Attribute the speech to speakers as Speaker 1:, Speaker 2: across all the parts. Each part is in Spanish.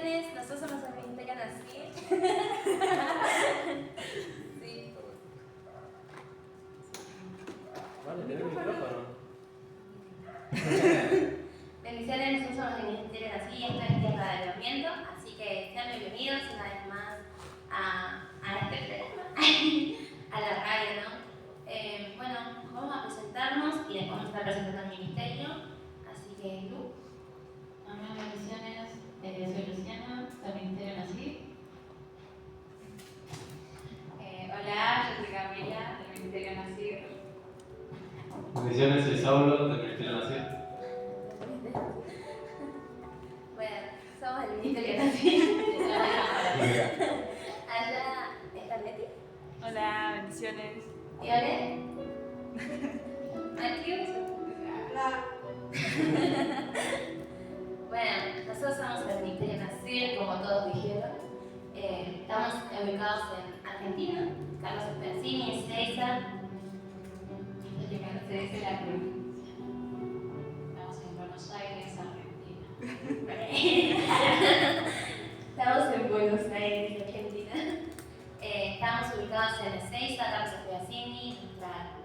Speaker 1: bendiciones, nosotros somos el Ministerio Nasir. Sí.
Speaker 2: Vale, tenés el micrófono.
Speaker 1: Bendiciones, nosotros somos el Ministerio Nasir y esto es Tierra de Avivamiento, así que sean bienvenidos una vez más a este programa, a la radio, ¿no? Bueno, vamos a presentarnos y después vamos a estar presentando el ministerio, así que Lu.
Speaker 3: Amén, bendiciones. Soy Luciana, del Ministerio Nasir.
Speaker 4: Hola, yo soy Camila, del Ministerio Nasir.
Speaker 2: Bendiciones, soy Saulo, del Ministerio Nasir.
Speaker 1: Bueno, somos el Ministerio Nasir. Allá está Leti.
Speaker 4: Hola, bendiciones.
Speaker 1: ¿Y Ole? ¿Aquí?
Speaker 4: Hola.
Speaker 1: Bueno, nosotros somos el Ministerio Nasir, como todos dijeron. Estamos ubicados en Argentina, Carlos Esperacini, Ezeiza.
Speaker 4: Se dice la provincia. Estamos en Buenos Aires, Argentina.
Speaker 1: Estamos en Buenos Aires, Argentina. Estamos ubicados en Ezeiza, Carlos Esperacini,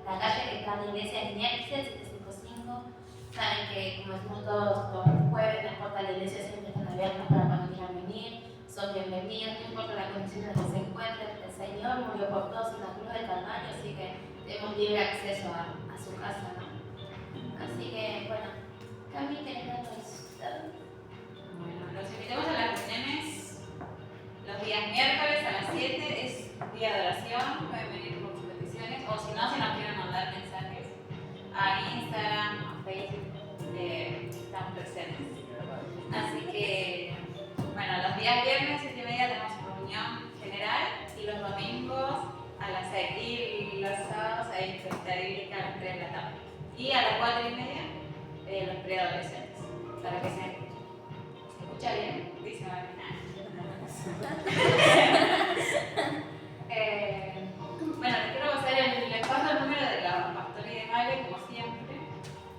Speaker 1: la calle que está en la iglesia es Niepce, 755. Saben que, como decimos todos los jueves, no importa la iglesia, siempre están abiertas para cuando quieran venir. Son bienvenidos, no importa la condición en la que se encuentren. El Señor murió por todos en la cruz del Calvario, así que tenemos libre acceso a su casa, ¿no? Así que, bueno, Cami, ¿querés darnos?
Speaker 4: Bueno, los invitamos a las reuniones los días miércoles a las 7, es día de oración, pueden venir por sus peticiones, o si no, si nos quieren mandar mensajes a Instagram, a Facebook, están presentes. Así que, bueno, los días viernes 7:30 tenemos reunión general y los domingos a las 6 y los sábados hay fiesta bíblica a las 3 de la tarde. Y a las 4:30 los preadolescentes, para que se escucha bien, dice Marina. Bueno, les quiero pasar les paso el número de la pastora y de Male, como siempre,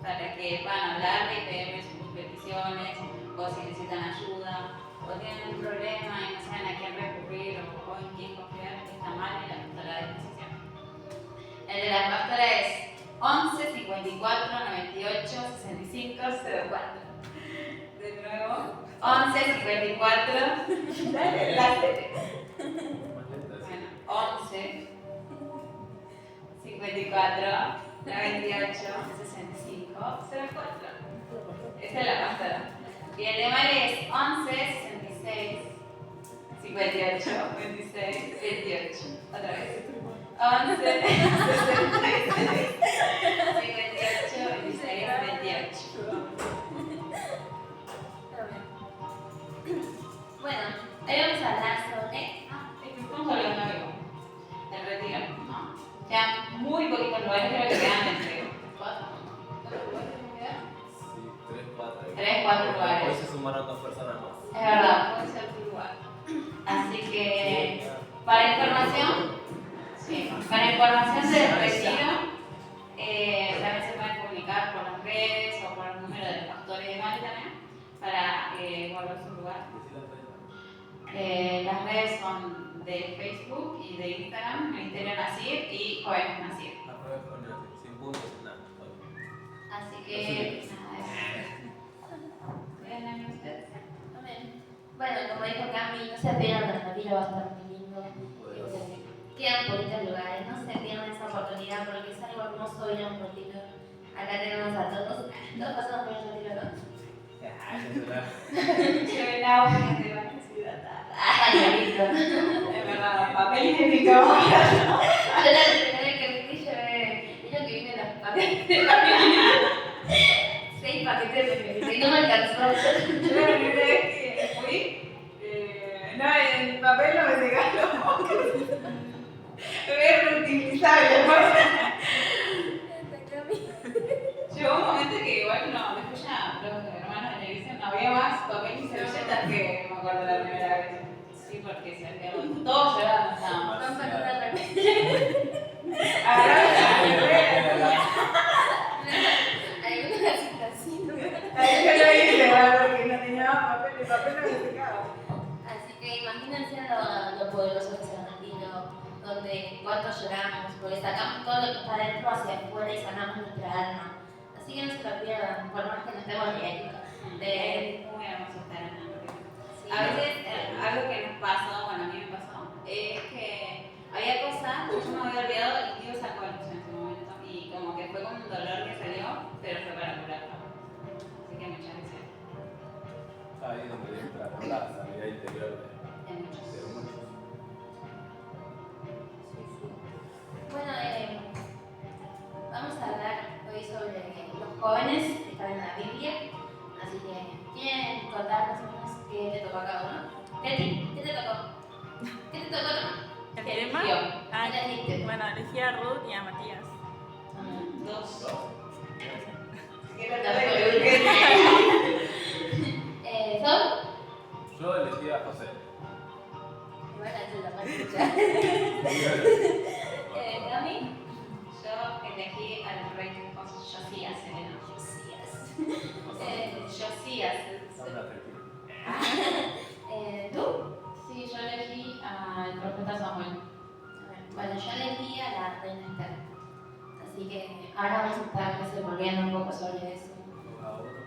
Speaker 4: para que puedan hablarle y pedirme sus peticiones, o si necesitan ayuda, o tienen un problema y no saben a quién recurrir o en quién confiar, está mal y la pastora a disposición. El de la pastora es 11 54 98 65 04. De nuevo, 11 54. Dale, dale. Bueno, 11 54 98 65 04. Esa es la pastora. Y el de Male es 11 66 58 26 28. Otra vez. 11 66 58 26 28.
Speaker 1: Bueno, hoy vamos a hablar sobre.
Speaker 4: Estamos hablando de algo. Del retiro, ¿no? Quedan muy poquitos lugares, creo que quedan entre 4. ¿Cuántos lugares quedan?
Speaker 2: Sí, 3, 4.
Speaker 4: 3, 4 lugares.
Speaker 2: Después se sumaron 2 personas más.
Speaker 4: Es verdad, puede ser tu lugar. Así que, para información, sí, para información del retiro, también se pueden comunicar por las redes o por el número de los pastores de Mali también, para guardar su lugar. Las redes son de Facebook y de Instagram, Ministerio Nasir y Jóvenes Nasir.
Speaker 2: La prueba es con sin puntos, nada.
Speaker 4: Así que, nada, ¿ven ahí ustedes?
Speaker 1: Amén. Bueno, como dijo Cami, no se pierdan, el retiro va a estar muy lindo. Quedan poquitos lugares, no se pierdan esa oportunidad porque es algo hermoso ir a un retiro. Acá tenemos a todos. Todos pasamos por el retiro, ¿no?
Speaker 4: Lleven agua que te van a deshidratar.
Speaker 1: Ay, listo.
Speaker 4: Es verdad, papel higiénico.
Speaker 1: Yo la primera vez que fui llevé, es lo que viene en los paquetes de papel. 6 paquetes de papel y no me alcanzó.
Speaker 4: Yo la primera vez que fui, no, el papel no me secaba los mocos. Es reutilizable. Llegó un momento que igual no, después ya los hermanos de la iglesia no había más papel y servilletas que me acuerdo la primera vez. Sí, porque se hacía todos llorando estábamos.
Speaker 1: Vamos a contar la
Speaker 4: Algunos así. Ahí yo lo hice, porque no tenía papel, el papel no me secaba.
Speaker 1: Porque imagínense lo poderoso que es el retiro, donde cuánto lloramos, porque sacamos todo lo que está dentro hacia afuera y sanamos nuestra alma. Así que no se lo pierdan, por más que no estemos bien.
Speaker 4: Es muy hermoso estar en el retiro.
Speaker 1: Sí.
Speaker 4: A veces, algo que nos pasó, bueno, a mí me pasó, es que había cosas que yo me había olvidado y Dios sacó a luz en ese momento. Y como que fue como un dolor que salió, pero fue para curarlo. Así que muchas gracias.
Speaker 5: Ahí donde entra la sanidad interior
Speaker 4: De muchos.
Speaker 5: de muchos.
Speaker 1: Bueno, vamos a hablar hoy sobre los jóvenes que están en la Biblia. Así que, ¿quieren contar más o menos qué te tocó a cada uno? Teti, ¿qué te tocó? ¿Qué te tocó?
Speaker 6: ¿El
Speaker 4: ¿Qué
Speaker 6: tema?
Speaker 4: eligió?
Speaker 6: Ah,
Speaker 1: ¿Qué elegiste?
Speaker 6: bueno, elegí a Ruth y a Matías.
Speaker 4: Dos.
Speaker 1: ¿Sol?
Speaker 5: Yo elegí a José.
Speaker 1: Bueno, eso lo puedo escuchar. ¿Gami?
Speaker 4: Yo elegí al rey Josías, Elena. Josías.
Speaker 5: Una tranquila.
Speaker 1: ¿Tú?
Speaker 3: Sí, yo elegí al profeta Samuel.
Speaker 1: Bueno, yo elegí a la reina Esther. Así que ahora vamos a estar desenvolviendo un poco sobre eso.
Speaker 5: Uno a uno.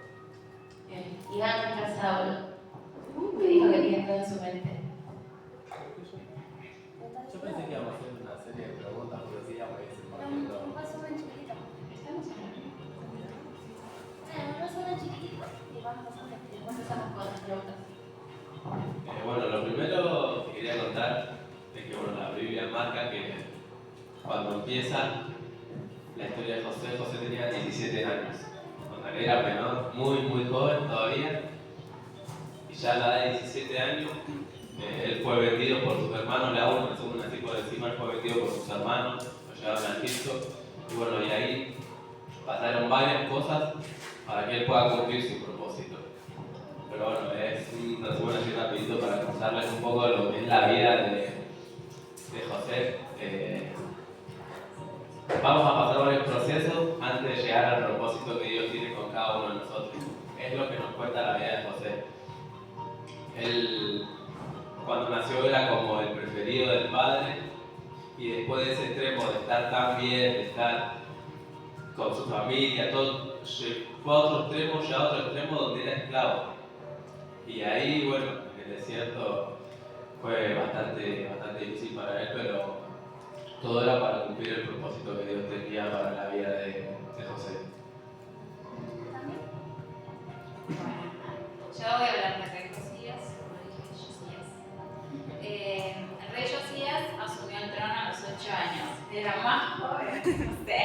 Speaker 1: Iván contra Saulo, que dijo que tiene todo en su mente.
Speaker 5: Yo pensé que íbamos a hacer una serie de preguntas, pero sí íbamos a ir
Speaker 1: Un
Speaker 5: haciendo.
Speaker 1: resumen chiquitito.
Speaker 3: Estamos en el
Speaker 1: Un resumen chiquitito y vamos pasando y después empezamos con las preguntas.
Speaker 2: Bueno, lo primero que quería contar es que bueno, la Biblia marca que cuando empieza la historia de José, José tenía 17 años. Cuando él era menor, muy joven todavía, y ya a la edad de 17 años, él fue vendido por sus hermanos, Laúl, según así por encima, él fue vendido por sus hermanos, lo llevaron a Egipto, y bueno, y ahí pasaron varias cosas para que él pueda cumplir su propósito. Pero bueno, es un resumen así rapidito para contarles un poco lo que es la vida de José. Vamos a pasar varios procesos antes de llegar al propósito que Dios tiene con cada uno de nosotros. Es lo que nos cuenta la vida de José. Él, cuando nació, era como el preferido del padre, y después de ese extremo de estar tan bien, de estar con su familia, todo, fue a otro extremo, ya a otro extremo donde era esclavo. Y ahí, bueno, en el desierto fue bastante difícil para él, pero todo era para cumplir el propósito que Dios tenía para la vida de José.
Speaker 4: Bueno, yo voy a hablar del rey Josías, como dije, Josías. El rey Josías asumió el trono a los 8 años. Era más joven, no sé.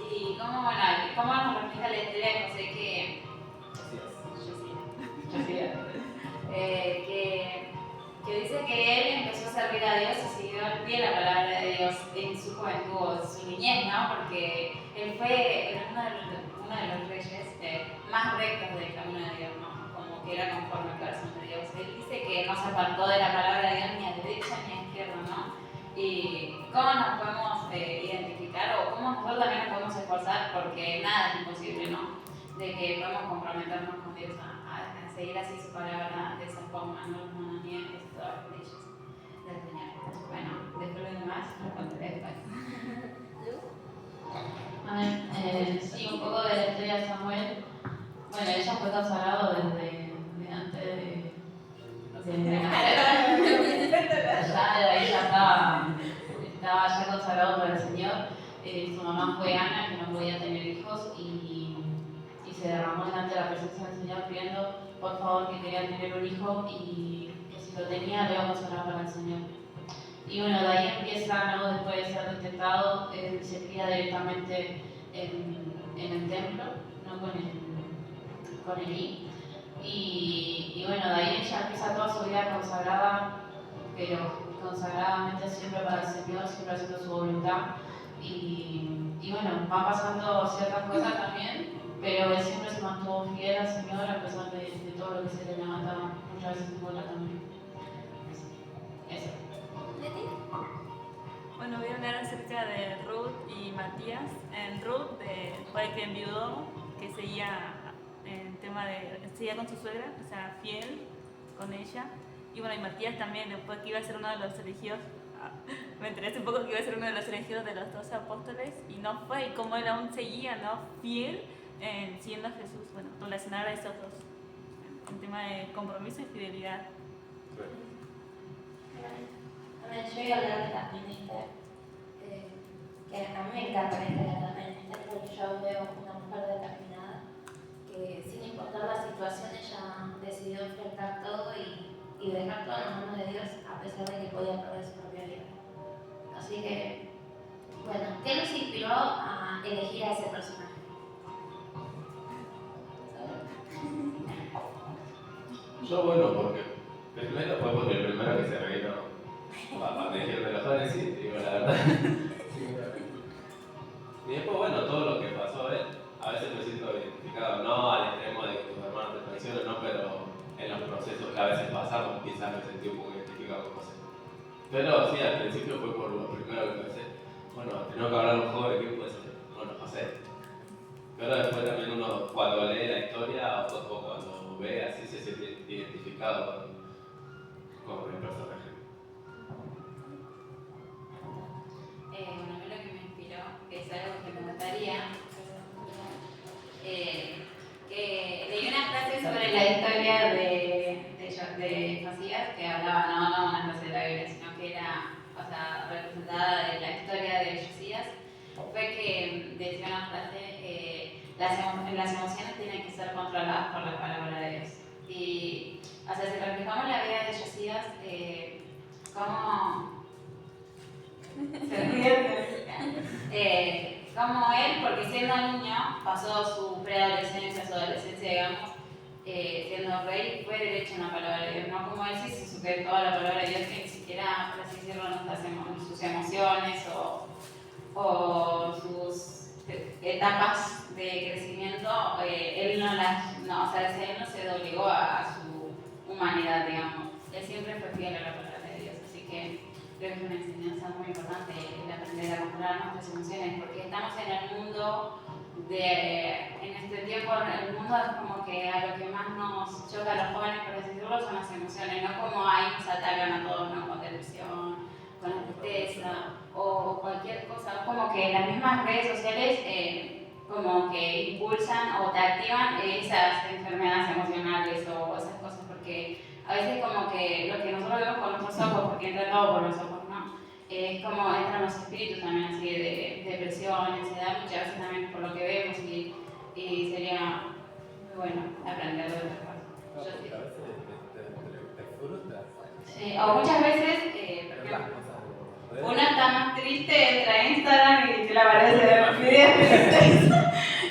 Speaker 4: Y cómo, bueno, cómo nos refleja la historia de José que que dice que él empezó a servir a Dios y siguió al pie la palabra de Dios en su juventud o en su niñez, ¿no? Porque él fue uno de los reyes más rectos del camino de Dios, ¿no? Como que era conforme al corazón de Dios. Él dice que no se apartó de la palabra de Dios ni a derecha ni a izquierda, ¿no? Y cómo nos podemos identificar o cómo nosotros también nos podemos esforzar, porque nada es imposible, ¿no? De que podemos comprometernos con Dios a seguir así su palabra de esa forma, ¿no? Los mandamientos y todas las leyes del Señor. Bueno, después lo demás lo contaré después.
Speaker 3: A ver, sí, un poco de la historia de Samuel. Bueno, ella fue consagrado desde antes de ella estaba ya consagrado por el Señor. Su mamá fue Ana, que no podía tener hijos, y se derramó delante de la presencia del Señor pidiendo por favor que quería tener un hijo y que si lo tenía lo iba a consagrar para el Señor. Y bueno, de ahí empieza, ¿no? Después de ser detectado, se cría directamente en el templo, ¿no? con Elí. Y bueno, de ahí ella empieza toda su vida consagrada, pero consagradamente siempre para el Señor, siempre haciendo su voluntad. Y bueno, van pasando ciertas cosas también, pero él siempre se mantuvo fiel al Señor a pesar de todo lo que se le levantaba muchas veces en contra también. Eso.
Speaker 6: Bueno, voy a hablar acerca historia de Ruth y Matías. En Ruth fue el que enviudó, que seguía seguía con su suegra, o sea, fiel con ella. Y bueno, y Matías también, después que iba a ser uno de los elegidos, me enteré hace un poco que iba a ser uno de los elegidos de los 12 apóstoles, y no fue, y como él aún seguía, ¿no?, fiel, siguiendo a Jesús. Bueno, relacionar a esos dos, en tema de compromiso y fidelidad.
Speaker 1: Yo iba a hablar de las ministras, que a mí me encanta la historia de las ministras, porque yo veo una mujer determinada que sin importar la situación ella decidió enfrentar todo y dejar todo en las manos de Dios a pesar de que podía perder su propia vida. Así que, bueno, ¿qué nos inspiró a elegir a ese personaje?
Speaker 2: Yo, bueno, porque primero fue porque el primero que se me vino a elegir de los jóvenes, sí, digo la verdad. Y después, bueno, todo lo que pasó, a veces me siento identificado, no al extremo de que tus hermanos te traicionen, no, pero en los procesos que a veces pasamos, quizás me sentí un poco identificado con José. Pero sí, al principio fue por lo primero que pensé, bueno, tengo que hablar a un joven, ¿quién puede ser? Bueno, José. Pero después también uno, cuando lee la historia o cuando ve así, se siente identificado con el personaje.
Speaker 4: Bueno, a mí lo que me inspiró es algo que me gustaría, que leí una frase sobre la historia de Josías, que hablaba, no una frase de la Biblia, sino que era, o sea, representada de la historia de Josías, fue que decía una frase, las emociones tienen que ser controladas por la palabra de Dios. Y, o sea, si reflejamos la vida de Josías, cómo como él, porque siendo niño, pasó su preadolescencia, su adolescencia, digamos, siendo rey, fue derecho a la palabra de Dios, no como él sí se sujetó a la palabra de Dios, que ni siquiera, por así decirlo, sus emociones o sus etapas de crecimiento, él o sea, él no se doblegó a su humanidad, digamos. Él siempre fue fiel a la palabra de Dios, así que creo que es una enseñanza muy importante el aprender a controlar nuestras emociones, porque estamos en el mundo en este tiempo, el mundo es como que a lo que más nos choca a los jóvenes, por así decirlo, son las emociones, no como ahí nos atacan a todos, ¿no?, con depresión, con la tristeza o cualquier cosa, como que las mismas redes sociales como que impulsan o te activan esas enfermedades emocionales o esas cosas, porque a veces como que lo que nosotros vemos con nuestros ojos, porque entra todo por los ojos, ¿no? Es como entran los espíritus también así de depresión, ansiedad, muchas veces también por lo que vemos y sería muy bueno aprender de otras cosas.
Speaker 5: No, porque a veces te frustras.
Speaker 4: O muchas veces,
Speaker 5: Ver las cosas de
Speaker 4: uno está más triste, entra a Instagram y la aparece de los videos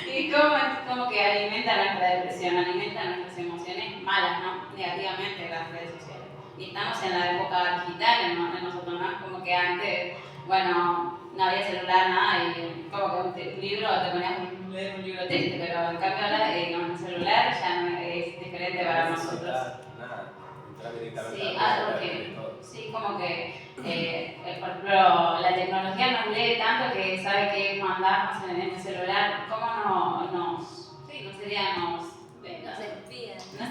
Speaker 4: y como que alimenta nuestra depresión, alimenta nuestras emociones malas, ¿no?, negativamente las redes sociales. Y estamos en la época digital, ¿no?, en nosotros, ¿no? Como que antes, bueno, no había celular, nada, y como que un libro, te ponías a leer un libro triste, pero en cambio ahora con el celular ya no es diferente para nosotros.
Speaker 5: Nada, entrar directamente
Speaker 4: Sí,
Speaker 5: a la
Speaker 4: porque
Speaker 5: todo.
Speaker 4: sí, como que, por ejemplo, la tecnología nos lee tanto que sabe qué mandarnos en el celular, cómo nos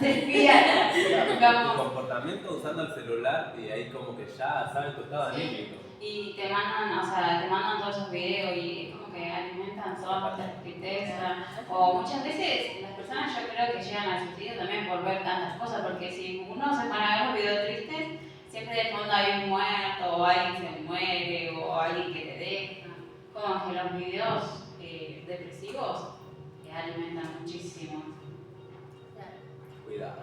Speaker 4: espía.
Speaker 5: Claro, tu comportamiento usando el celular y ahí como que ya saben tu estado anímico.
Speaker 4: Y te mandan todos esos videos y como que alimentan toda nuestra tristeza. O muchas veces las personas yo creo que llegan al suicidio también por ver tantas cosas, porque si uno se pone a ver los videos tristes, siempre de fondo hay un muerto, o alguien se muere, o alguien que te deja. Como que los videos depresivos alimentan muchísimo.
Speaker 5: Cuidado.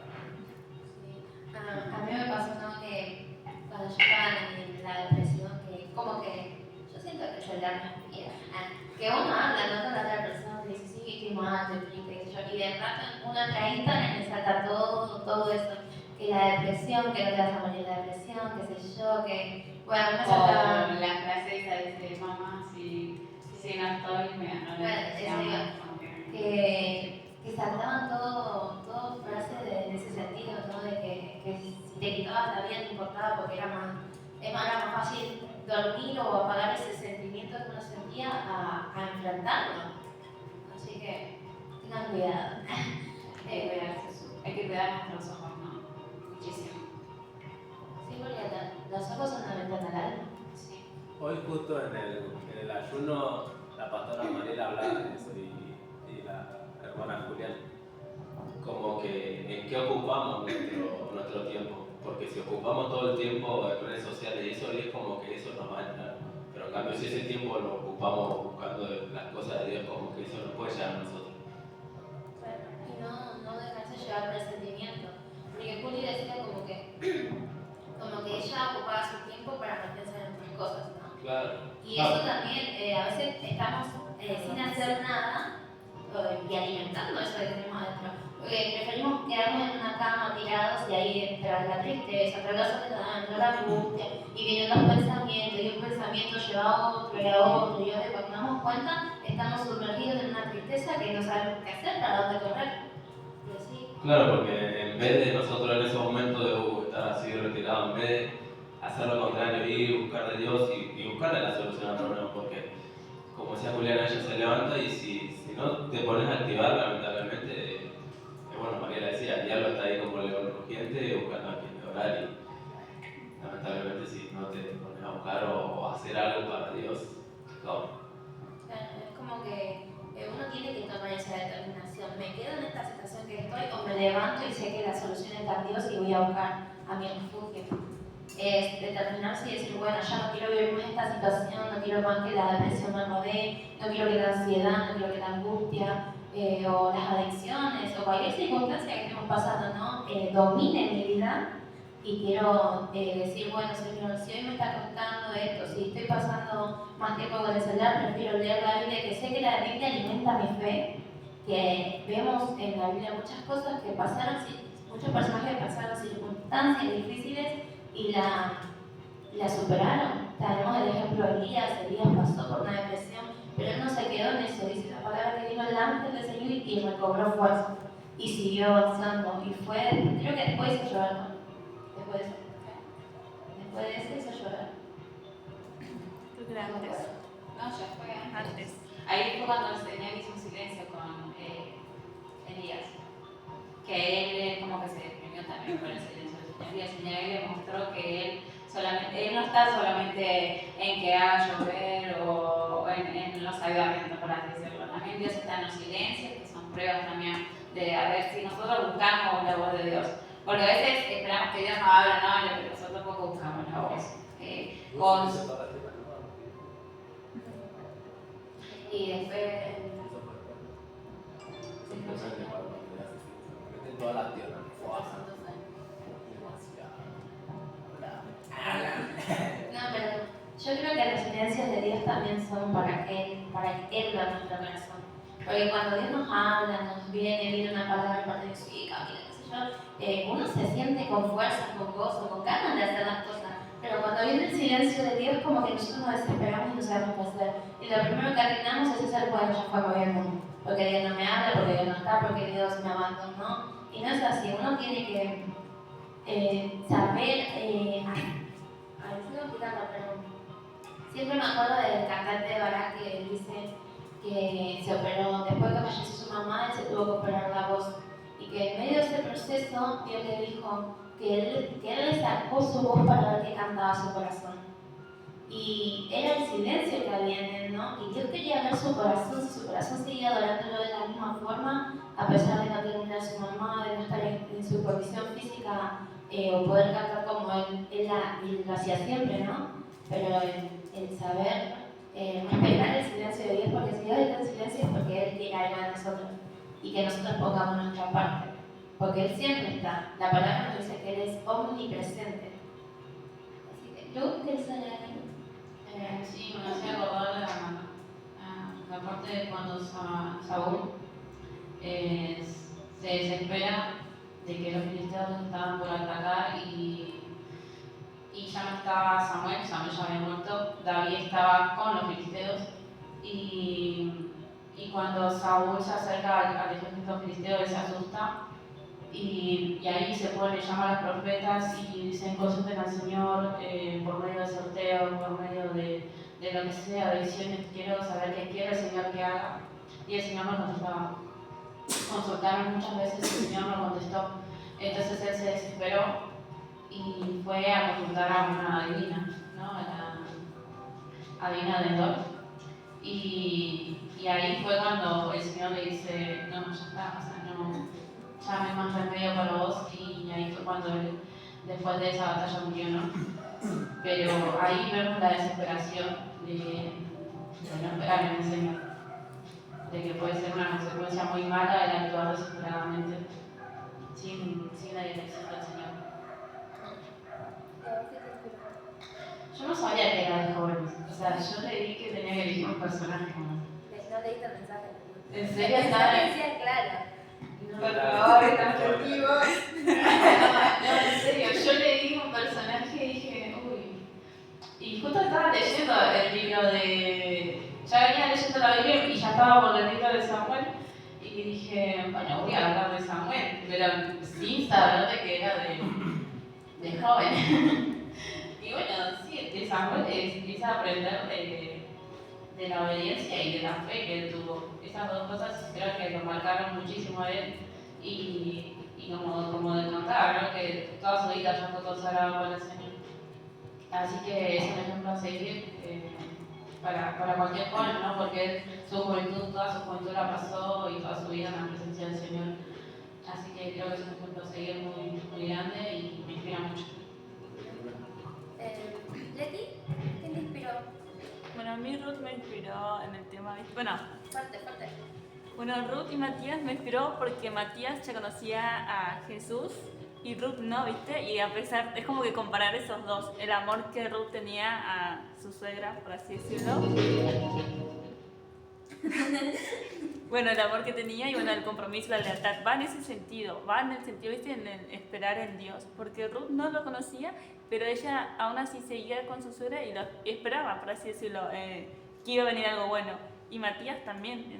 Speaker 1: Sí. A mí me pasó, ¿no?, que cuando yo estaba en la depresión, que como que yo siento que yo ya me fría. Que uno habla, ¿no?, con la otra persona y dice, sí, estoy mal, estoy triste, qué sé yo, y de rato uno entra a Instagram y le salta todo eso, que la depresión, que no te vas a morir de la depresión, qué sé yo, que, bueno, me saltaba...
Speaker 4: O la frase esa de mamá, si no estoy, me no
Speaker 1: que saltaban todo frases de ese sentido, ¿no?, de que si te quitabas la vida no importaba porque era más fácil dormir o apagar ese sentimiento valentía a enfrentarlo. Así que tengan cuidado.
Speaker 4: Hay que cuidarse, hay que cuidar nuestros ojos, ¿no? Muchísimo.
Speaker 1: Sí, porque los ojos son la ventana al alma.
Speaker 4: Sí.
Speaker 5: Hoy justo en el ayuno la pastora Mariela hablaba de eso y la hermana Julián. Como que en qué ocupamos nuestro tiempo. Porque si ocupamos todo el tiempo en redes sociales y eso es como que eso nos va a entrar. Pero en cambio si ese tiempo lo ocupamos buscando las cosas de Dios, como que eso nos puede llegar a nosotros.
Speaker 1: Y no dejarse llevar por el sentimiento. Porque Juli decía como que ella ocupaba su tiempo para meterse en otras cosas, ¿no?
Speaker 2: Claro.
Speaker 1: Y eso también, a veces estamos sin hacer nada y alimentando eso que tenemos adentro. Porque preferimos quedarnos en una cama tirados y ahí entra la tristeza, entra la soledad, entra la angustia y vienen los pensamientos y un pensamiento lleva a otro y a otro y a otro. Cuando nos damos cuenta, estamos sumergidos en una tristeza que no sabemos qué hacer, para dónde correr. Y así.
Speaker 2: Claro, porque en vez de nosotros en ese momento de estar así retirados, en vez de hacer lo contrario, ir y buscar de Dios y buscarle la solución al problema, porque como decía Juliana, ella se levanta y si no te pones a activar, lamentablemente, bueno, María decía, el diablo está ahí como león rugiente buscando a quien orar y lamentablemente si no te pones a buscar o a hacer algo para Dios, no.
Speaker 1: Es como que uno tiene que tomar esa determinación. Me quedo en esta situación que estoy o me levanto y sé que la solución está en Dios y voy a buscar a mi refugio. Es determinarse y decir, bueno, ya no quiero vivir más esta situación, no quiero más que la depresión me rodee, no quiero que la ansiedad, no quiero que la angustia o las adicciones o cualquier circunstancia que estemos pasando, ¿no? Domine mi vida. Y quiero decir, bueno, Señor, si hoy me está costando esto, si estoy pasando más tiempo con el celular, prefiero leer la Biblia, que sé que la Biblia alimenta mi fe, que vemos en la Biblia muchas cosas que pasaron, muchos personajes pasaron circunstancias difíciles y la superaron. Tenemos el ejemplo de Elías pasó por una depresión, pero él no se quedó en eso, dice la palabra que vino el ángel del Señor y recobró fuerza y siguió avanzando y creo que después hizo llorar, ¿no? Después de eso hizo llorar.
Speaker 6: Creo que era antes.
Speaker 4: No, ya fue
Speaker 6: Antes.
Speaker 4: Ahí fue cuando el Señor hizo un silencio con Elías. Que él como que se deprimió también con el silencio del Señor. Y el Señor le mostró que él no está solamente en que haga llover o en los avivamientos, por así decirlo. También Dios está en los silencios, que son pruebas también de a ver si nosotros buscamos la voz de Dios. Porque a veces esperamos que Dios nos hable, pero nosotros tampoco buscamos la voz.
Speaker 1: Y después.
Speaker 5: Toda la tierra.
Speaker 1: No, pero yo creo que los silencios de Dios también son para que Él vea nuestro corazón. Porque cuando Dios nos habla, nos viene una palabra de parte de Dios y camina, qué sé yo, uno se siente con fuerza, con gozo, con ganas de hacer las cosas. Pero cuando viene el silencio de Dios, como que nosotros nos desesperamos y no sabemos qué hacer. Y lo primero que atinamos es decir, bueno, ya fue moviendo. Porque Dios no me habla, porque Dios no está, porque Dios me abandonó. Y no es así, uno tiene que saber. Sigo explicando, pero siempre me acuerdo del cantante de Barak que dice que se operó, después que falleció su mamá, él se tuvo que operar la voz. Y que en medio de ese proceso, Dios le dijo que él le sacó su voz para ver qué cantaba su corazón. Y era el silencio que había en él, ¿no? Y Dios quería ver su corazón, si su corazón seguía adorándolo de la misma forma, a pesar de no tener a su mamá, de no estar en su condición física, o poder cantar como él lo hacía siempre, ¿no? Pero el saber respetar el silencio de Dios, porque si Dios está en silencio es porque Él quiere algo de nosotros y que nosotros pongamos nuestra parte, porque Él siempre está. La palabra nos dice que Él es omnipresente. Así que, ¿tú quieres añadir?
Speaker 3: Sí, me hacía acordar la parte de cuando Saúl se desespera de que los filisteos estaban por atacar y ya no estaba Samuel ya había muerto, David estaba con los filisteos y cuando Saúl se acerca al ejército filisteo él se asusta y ahí se pone, llama a los profetas y dicen consulten al Señor por medio de sorteos, por medio de de lo que sea, de visiones, quiero saber qué quiere el Señor que haga. Y el Señor no contestaba. Consultaron muchas veces y el Señor no contestó. Entonces él se desesperó y fue a consultar a una adivina, ¿no? A la adivina de Endor. Y ahí fue cuando el Señor le dice, no, ya está, o sea, no, ya no hay más remedio para vos. Y ahí fue cuando él, después de esa batalla, murió, ¿no? Pero ahí vemos la desesperación de no esperar en el Señor, de que puede ser una consecuencia muy mala el actuar desesperadamente sin la dirección del Señor. Yo no sabía que era de jóvenes, o sea, yo leí que tenía que elegir un personaje.
Speaker 1: No leíste el mensaje.
Speaker 3: ¿En serio?
Speaker 1: El mensaje decía claro.
Speaker 3: Por favor, es tan objetivo. No, en serio, yo leí un personaje y dije, uy. Y justo estaba leyendo el libro de. Ya venía leyendo la Biblia y ya estaba por el libro de Samuel. Y dije, bueno, voy a hablar de Samuel, pero sin saber de que era de joven. Y bueno, sí, de Samuel empieza a aprender de la obediencia y de la fe que él tuvo. Esas dos cosas creo que lo marcaron muchísimo a él y como de contar, ¿no? Que toda su vida ya fue consagrada para el Señor. Así que es un ejemplo a seguir para cualquier joven, ¿no? Porque él, toda su juventud la pasó y toda su vida en la presencia del Señor. Así que creo que es un ejemplo a seguir muy, muy grande y me inspira mucho.
Speaker 1: Leti, ¿quién te inspiró?
Speaker 6: Bueno, a mí Ruth me inspiró en el tema, bueno,
Speaker 1: Fuerte.
Speaker 6: Bueno, Ruth y Matías me inspiró porque Matías ya conocía a Jesús y Ruth no, ¿viste? Y a pesar, es como que comparar esos dos, el amor que Ruth tenía a su suegra, por así decirlo. Bueno, el amor que tenía y bueno, el compromiso, la lealtad, va en ese sentido, ¿viste? En el esperar en Dios, porque Ruth no lo conocía, pero ella aún así seguía con su suegra y lo esperaba, por así decirlo, que iba a venir algo bueno. Y Matías también,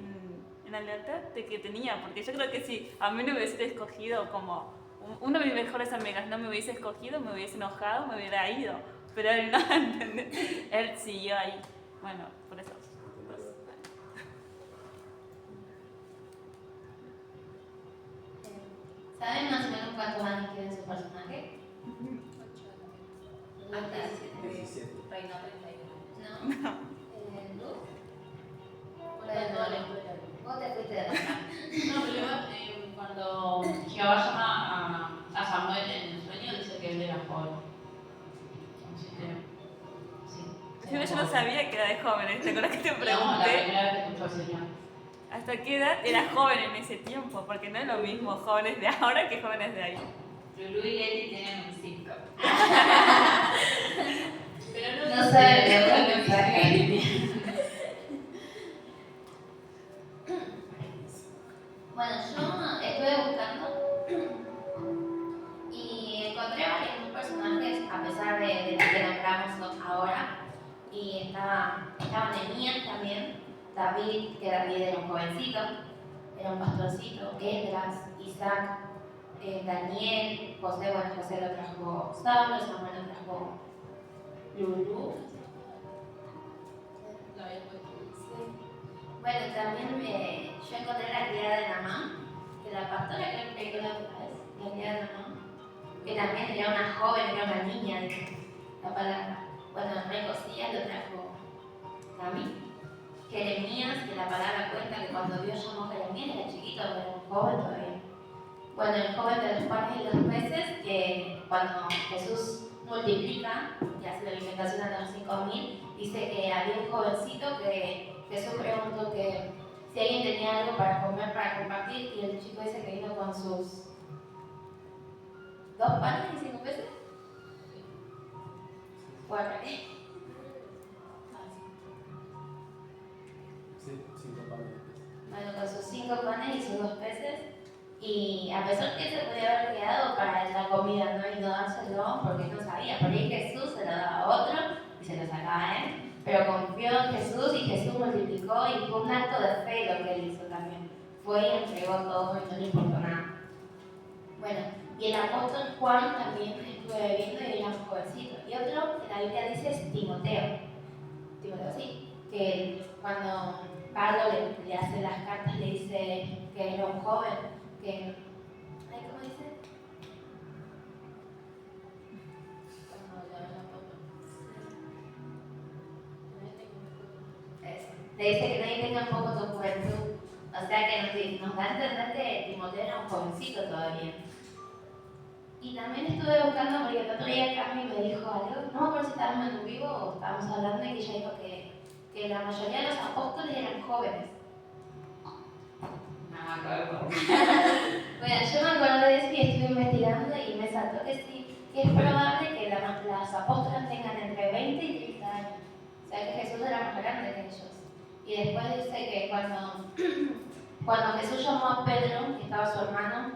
Speaker 6: en la lealtad de que tenía, porque yo creo que si a mí no me hubiese escogido como una de mis mejores amigas, no me hubiese escogido, me hubiese enojado, me hubiera ido, pero él no, ¿entendés? Él siguió ahí. Bueno, por eso.
Speaker 1: ¿Saben más o menos cuántos años tiene su personaje?
Speaker 4: 8 hasta
Speaker 5: 17.
Speaker 4: Reino 31.
Speaker 1: No. ¿Luz? Vos te fuiste de acá.
Speaker 3: No, pero cuando Jehová llama a Samuel en el sueño, dice que él era joven. Así que, sí.
Speaker 6: Yo no sabía que era de jóvenes, ¿te acuerdas que te
Speaker 3: No, la
Speaker 6: pregunté?
Speaker 3: primera vez que escuchó al Señor.
Speaker 6: ¿Hasta qué edad era joven en ese tiempo? Porque no es lo mismo jóvenes de ahora que jóvenes de ahí.
Speaker 4: Lulu y Leti tienen un 5.
Speaker 3: Pero
Speaker 1: No sabe leer el mensaje. Bueno, yo estuve buscando y encontré varios personajes, a pesar de los que nombramos ahora. Y estaba Nehemías también, David, que David era un jovencito, era un pastorcito, Esdras, Isaac, Daniel, José lo trajo Saulo, Samuel lo trajo Lulú. Bueno, también yo encontré la criada de Naamán, que la pastora creo que la otra vez, la criada de Naamán, que también era una joven, era una niña, dice la palabra. Bueno, el rey Josías lo trajo David. Jeremías, que la palabra cuenta que cuando Dios llamó a Jeremías era chiquito, era un joven todavía. Bueno, el joven de los panes y los peces, que cuando Jesús multiplica y hace la alimentación a los 5.000, dice que había un jovencito que Jesús preguntó que si alguien tenía algo para comer, para compartir, y el chico ese que vino con sus 2 panes y 5 peces. 4.
Speaker 5: Sí, 5 panes.
Speaker 1: Bueno, con sus 5 panes y sus 2 peces. Y a pesar que se podía haber quedado para la comida, ¿no? Y no dárselo porque no sabía. Por ahí Jesús se lo daba a otro y se lo sacaba a él. Pero confió en Jesús y Jesús multiplicó y fue un acto de fe lo que él hizo también. Fue y entregó todo y no le importó nada. Bueno, y el apóstol Juan también estuve viendo y era un jovencito. Y otro que la Biblia dice es Timoteo. Timoteo, sí. que cuando Pablo le hace las cartas le dice que era un joven, que... ay, ¿cómo dice? Eso. Le dice que nadie tenga un poco tu juventud. O sea que nos da a entender que Timoteo era un jovencito todavía. Y también estuve buscando, porque el otro día Cami me dijo algo, no me acuerdo si estábamos en un vivo o estábamos hablando, y que ella dijo que la mayoría de los apóstoles eran jóvenes.
Speaker 3: No me acuerdo.
Speaker 1: Bueno, yo me acuerdo de eso y estuve investigando y me saltó que sí, que es probable que las apóstolas tengan entre 20 y 30 años. O sea que Jesús era más grande que ellos. Y después dice que cuando Jesús llamó a Pedro, que estaba su hermano,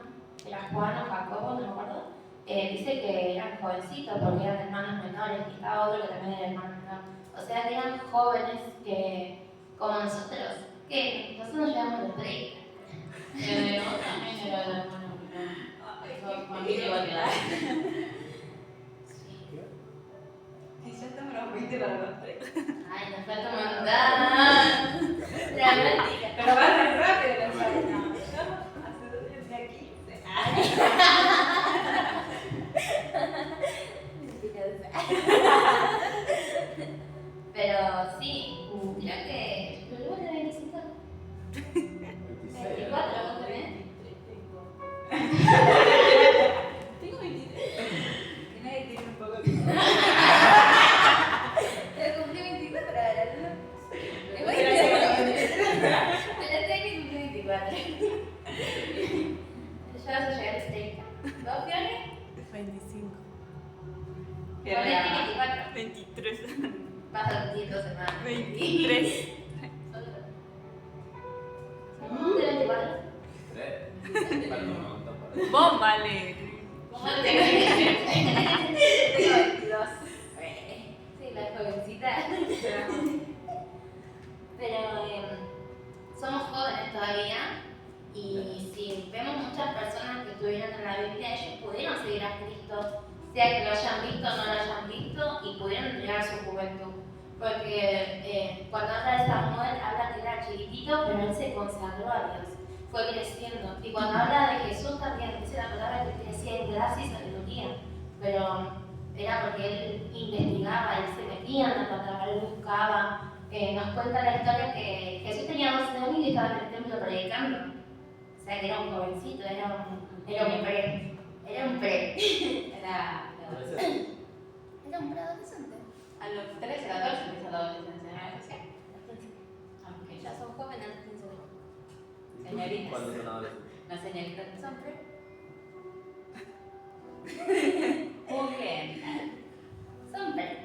Speaker 1: era Juan o Jacobo, no me acuerdo, dice que eran jovencitos porque eran hermanos menores, y estaba otro que también era hermano menor. O sea que eran jóvenes que, como nosotros, que nosotros nos llevamos los 30.
Speaker 3: Vos también era el hermano menor. Familia igual que la
Speaker 4: Y ya estamos los 20 para los 3.
Speaker 1: Ay, nos falta un montón. Dramática.
Speaker 4: Pero va tan rápido la sala. No, yo hace 2 días tenía 15.
Speaker 1: Pero sí, creo que. ¿Pero luego de 25? 24, ¿vos también?
Speaker 4: Tengo 23. Que nadie tiene un poco de...
Speaker 1: Pero cumplí 24 ahora, ¿no?
Speaker 4: Pero
Speaker 1: Pero este año cumplí 24. Ya vas a llegar a 30. ¿Vos, Fiore?
Speaker 6: 25.
Speaker 1: Ponete 24.
Speaker 6: 23.
Speaker 1: Vas a cumplir 2 semanas.
Speaker 6: 23.
Speaker 1: ¿Cómo te 24?
Speaker 5: Falta un montón para
Speaker 6: Vos, vale.
Speaker 1: ¿Cómo te 22? Sí, la jovencita. Pero somos jóvenes todavía y si vemos muchas personas que estuvieron en la Biblia, ellos pudieron seguir a Cristo, sea que lo hayan visto o no lo hayan visto, y pudieron entregar su juventud. Porque cuando habla de Samuel, habla que era chiquitito, pero él se consagró a Dios, fue creciendo. Y cuando habla de Jesús también dice la palabra que crecía en gracia y sabiduría, pero era porque él investigaba, él se metía en la palabra, él buscaba. Nos cuenta la historia que Jesús tenía 12 años y estaba en el templo predicando. O sea que era un jovencito, era un pre. Era un preadolescente.
Speaker 3: A los 13, 14 empieza la adolescencia, ¿no es así? Aunque
Speaker 1: Ya son jóvenes antes de 15 años.
Speaker 3: señoritas.
Speaker 5: ¿Cuándo son adolescentes?
Speaker 3: Las señoritas
Speaker 1: Son pre.
Speaker 3: muy bien.
Speaker 1: Son pre.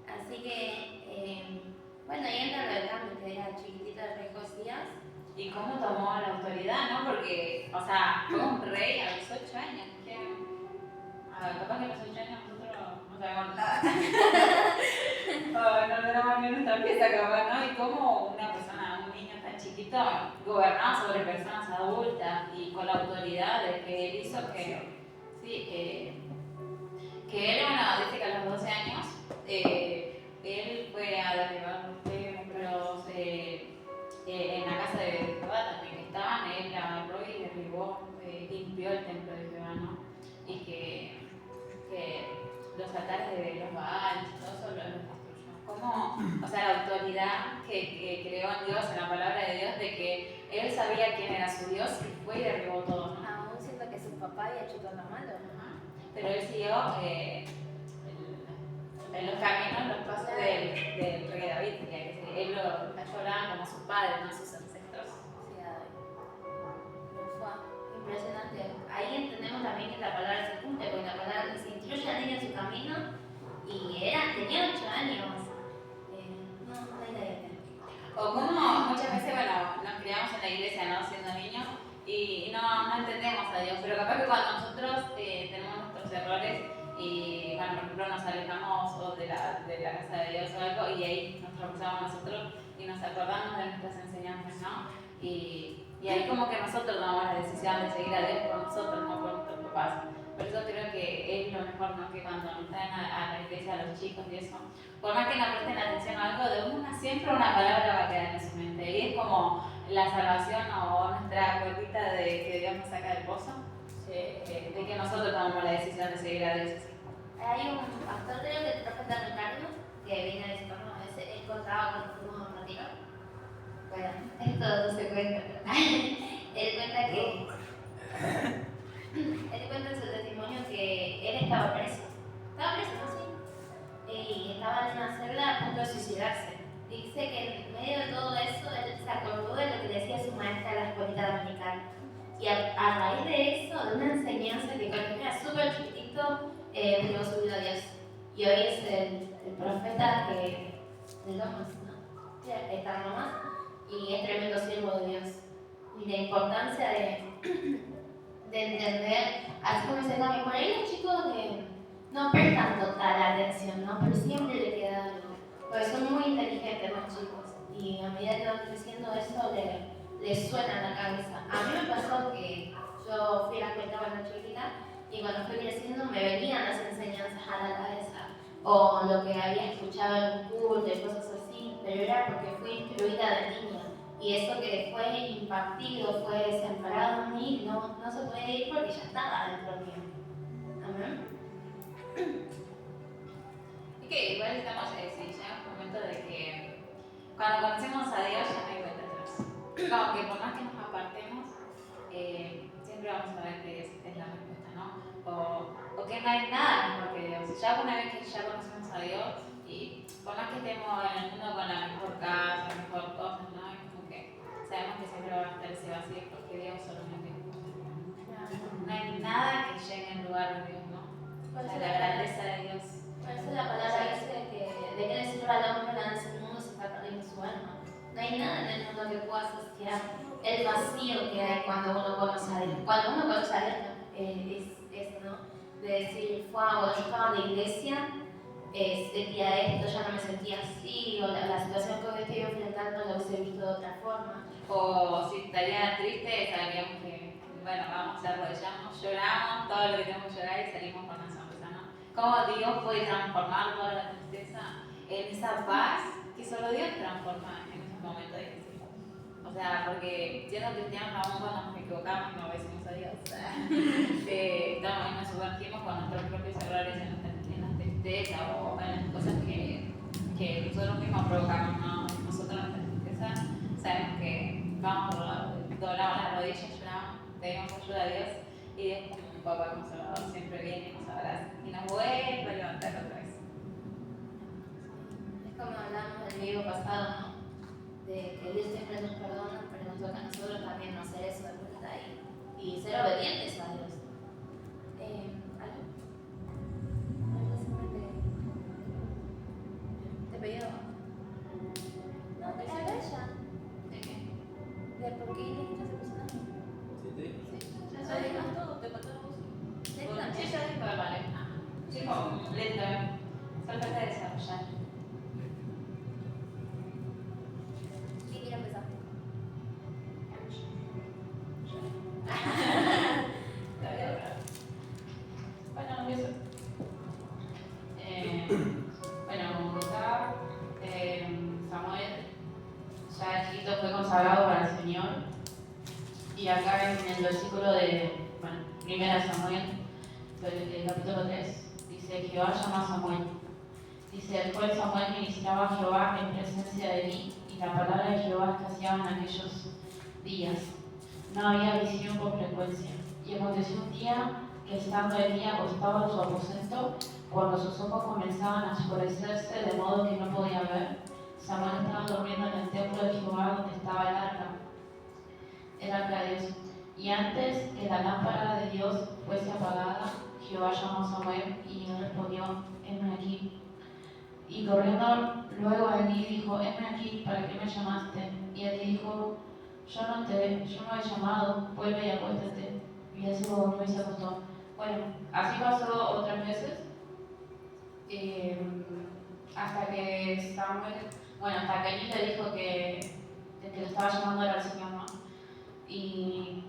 Speaker 1: Así que, bueno, y entra lo del cambio, que era chiquitito de Rey Josías.
Speaker 3: ¿Y cómo tomó la autoridad, no? Porque, o sea, fue un rey a los 8 años. ¿Qué? A ver, capaz que a los 8 años nosotros no sabemos nada. No tenemos ni nuestra pieza capaz, ¿no? Y cómo una persona, un niño tan chiquito, gobernaba sobre personas adultas y con la autoridad de que él hizo que, sí, que él, bueno, dice que a los 12 años, él fue a derribar los templos, en la casa de Jehová también que estaban, él agarró y derribó, limpió el templo de Jehová, ¿no? Y que los altares de los Baales, todo eso los destruyó. Como, o sea, la autoridad que creó en Dios, en la palabra de Dios, de que él sabía quién era su Dios y fue y derribó todo, ¿no?
Speaker 1: Aún siento que su papá había hecho todo lo malo.
Speaker 3: Ajá. Pero él siguió en los caminos, los pasos del rey David, que él lo lloraba como su padre, no sus ancestros.
Speaker 1: Sí, fue impresionante. Ahí entendemos también que la palabra se cumple, porque la palabra dice: instruye al niño en su camino, y tenía 8 años. No hay idea.
Speaker 3: O como muchas veces, bueno, nos criamos en la iglesia, ¿no? Siendo niños, y no entendemos a Dios, pero capaz que cuando nosotros tenemos nuestros errores y, bueno, por ejemplo, nos alejamos o de la casa de Dios o algo, y ahí nos tropezamos nosotros y nos acordamos de nuestras enseñanzas, ¿no? Y ahí como que nosotros tomamos la decisión de seguir a Dios por nosotros, no por nuestros papás. Por eso creo que es lo mejor, ¿no? Que cuando nos traen a la iglesia a los chicos y eso, por más que no presten atención a algo, de una nación
Speaker 4: siempre una palabra va a quedar en su mente. Y es como la salvación o nuestra puertita de que Dios nos saca del pozo, de que nosotros tomamos la decisión de seguir a Dios así.
Speaker 1: Hay un pastor, creo que el profeta Ricardo, que viene a decirnos, él contaba cuando fuimos a un retiro. Bueno, esto no se cuenta, pero él cuenta en su testimonio que él estaba preso, ¿no? Sí. Y estaba en una celda a punto de suicidarse. Dice que en medio de todo eso, él se acordó de lo que decía su maestra en la escuelita dominical. Y a raíz de eso, de una enseñanza que cuando era súper chiquitito, entregó su vida a Dios. Y hoy es el profeta de Lomas, ¿no? Sí, está en Lomas, y es tremendo siervo de Dios. Y la importancia de entender, así como dice Tami, por ahí los chicos no prestan total atención, ¿no? Pero siempre le queda algo. Porque son muy inteligentes los chicos. Y a medida que van creciendo, eso les suena en la cabeza. A mí me pasó que yo fui a la escuela cuando chiquita y cuando fui creciendo me venían las enseñanzas a la cabeza o lo que había escuchado en un culto y cosas así, pero era porque fui instruida de niña y eso que fue impartido, fue sembrado en mí, no se puede ir porque ya estaba dentro mío. Amén.
Speaker 4: Y que igual estamos, sí, llega un momento de que cuando conocemos a Dios ya no hay vuelta atrás. Como que por más que nos apartemos, siempre vamos a ver que Dios es la respuesta, ¿no? O que no hay nada mejor que Dios. Ya una vez que ya conocemos a Dios, y por más que estemos en el mundo con la mejor casa, la mejor cosa, ¿no? Es como que sabemos que siempre va a estar ese vacío porque Dios solamente es justo. No hay nada que llegue en lugar de Dios, ¿no? O sea, la grandeza de Dios.
Speaker 1: Por eso la palabra dice que de qué le sirve al hombre ganarse el mundo si está perdiendo su alma. No hay nada en el mundo que pueda saciar el vacío que hay cuando uno conoce a Dios. Cuando uno conoce a Dios, es ¿no? De decir, cuando yo estaba en la iglesia, sentía esto, ya no me sentía así, o la situación que hoy estoy enfrentando la hubiese visto de otra forma.
Speaker 4: O si estaría triste, sabríamos que, bueno, vamos, arrodillamos, lloramos, todo lo que tenemos que llorar y salimos con una sonrisa, ¿no? Cómo Dios puede transformar toda la tristeza en esa paz que solo Dios transforma en esos momentos difíciles. O sea, porque siendo cristianos aún cuando nos equivocamos no obedecemos a Dios. Nos sumergimos con nuestros propios errores en la tristeza o en las cosas que nosotros mismos provocamos, ¿no? Nosotros nuestra tristeza sabemos que vamos doblamos las rodillas, lloramos, pedimos ayuda a Dios y Dios como un papá consolador siempre viene y nos abraza y nos vuelve a levantar otra vez.
Speaker 1: Es como hablamos del video pasado, ¿no? De que Dios siempre nos perdona, pero nos toca a nosotros también no hacer eso de vuelta y ser obedientes a Dios. ¿Algo? ¿Te pidió? No, te haga ella.
Speaker 4: ¿De qué?
Speaker 1: ¿De por qué elegiste esa persona?
Speaker 5: ¿Sí te digo?
Speaker 1: Sí, ya dijo todo, te contó la música.
Speaker 4: Sí, ya dijo, vale. Chico, lento, solo trata de desarrollar.
Speaker 1: ¿Quién quiere empezar?
Speaker 3: Bueno, empiezo. Bueno, como contaba, Samuel ya de chiquito fue consagrado para el Señor. Y acá en el versículo de, bueno, 1 Samuel, el capítulo 3, dice: Jehová llamó a Samuel. Dice: el cual Samuel ministraba a Jehová en presencia de mí, y la palabra de Jehová escaseaba en aquellos días. No había visión con frecuencia. Y aconteció un día que estando Elí acostado en su aposento, cuando sus ojos comenzaban a oscurecerse de modo que no podía ver, Samuel estaba durmiendo en el templo de Jehová donde estaba el arca de Dios. Y antes que la lámpara de Dios fuese apagada, Jehová llamó a Samuel y él respondió: heme aquí. Y corriendo luego a Elí dijo: heme aquí, ¿para qué me llamaste? Y Elí dijo: yo no he llamado, vuelve y acuéstate. Y él se volvió y se acostó. Bueno, así pasó otras veces, hasta que Elí le dijo que lo estaba llamando era el Señor, ¿no? Y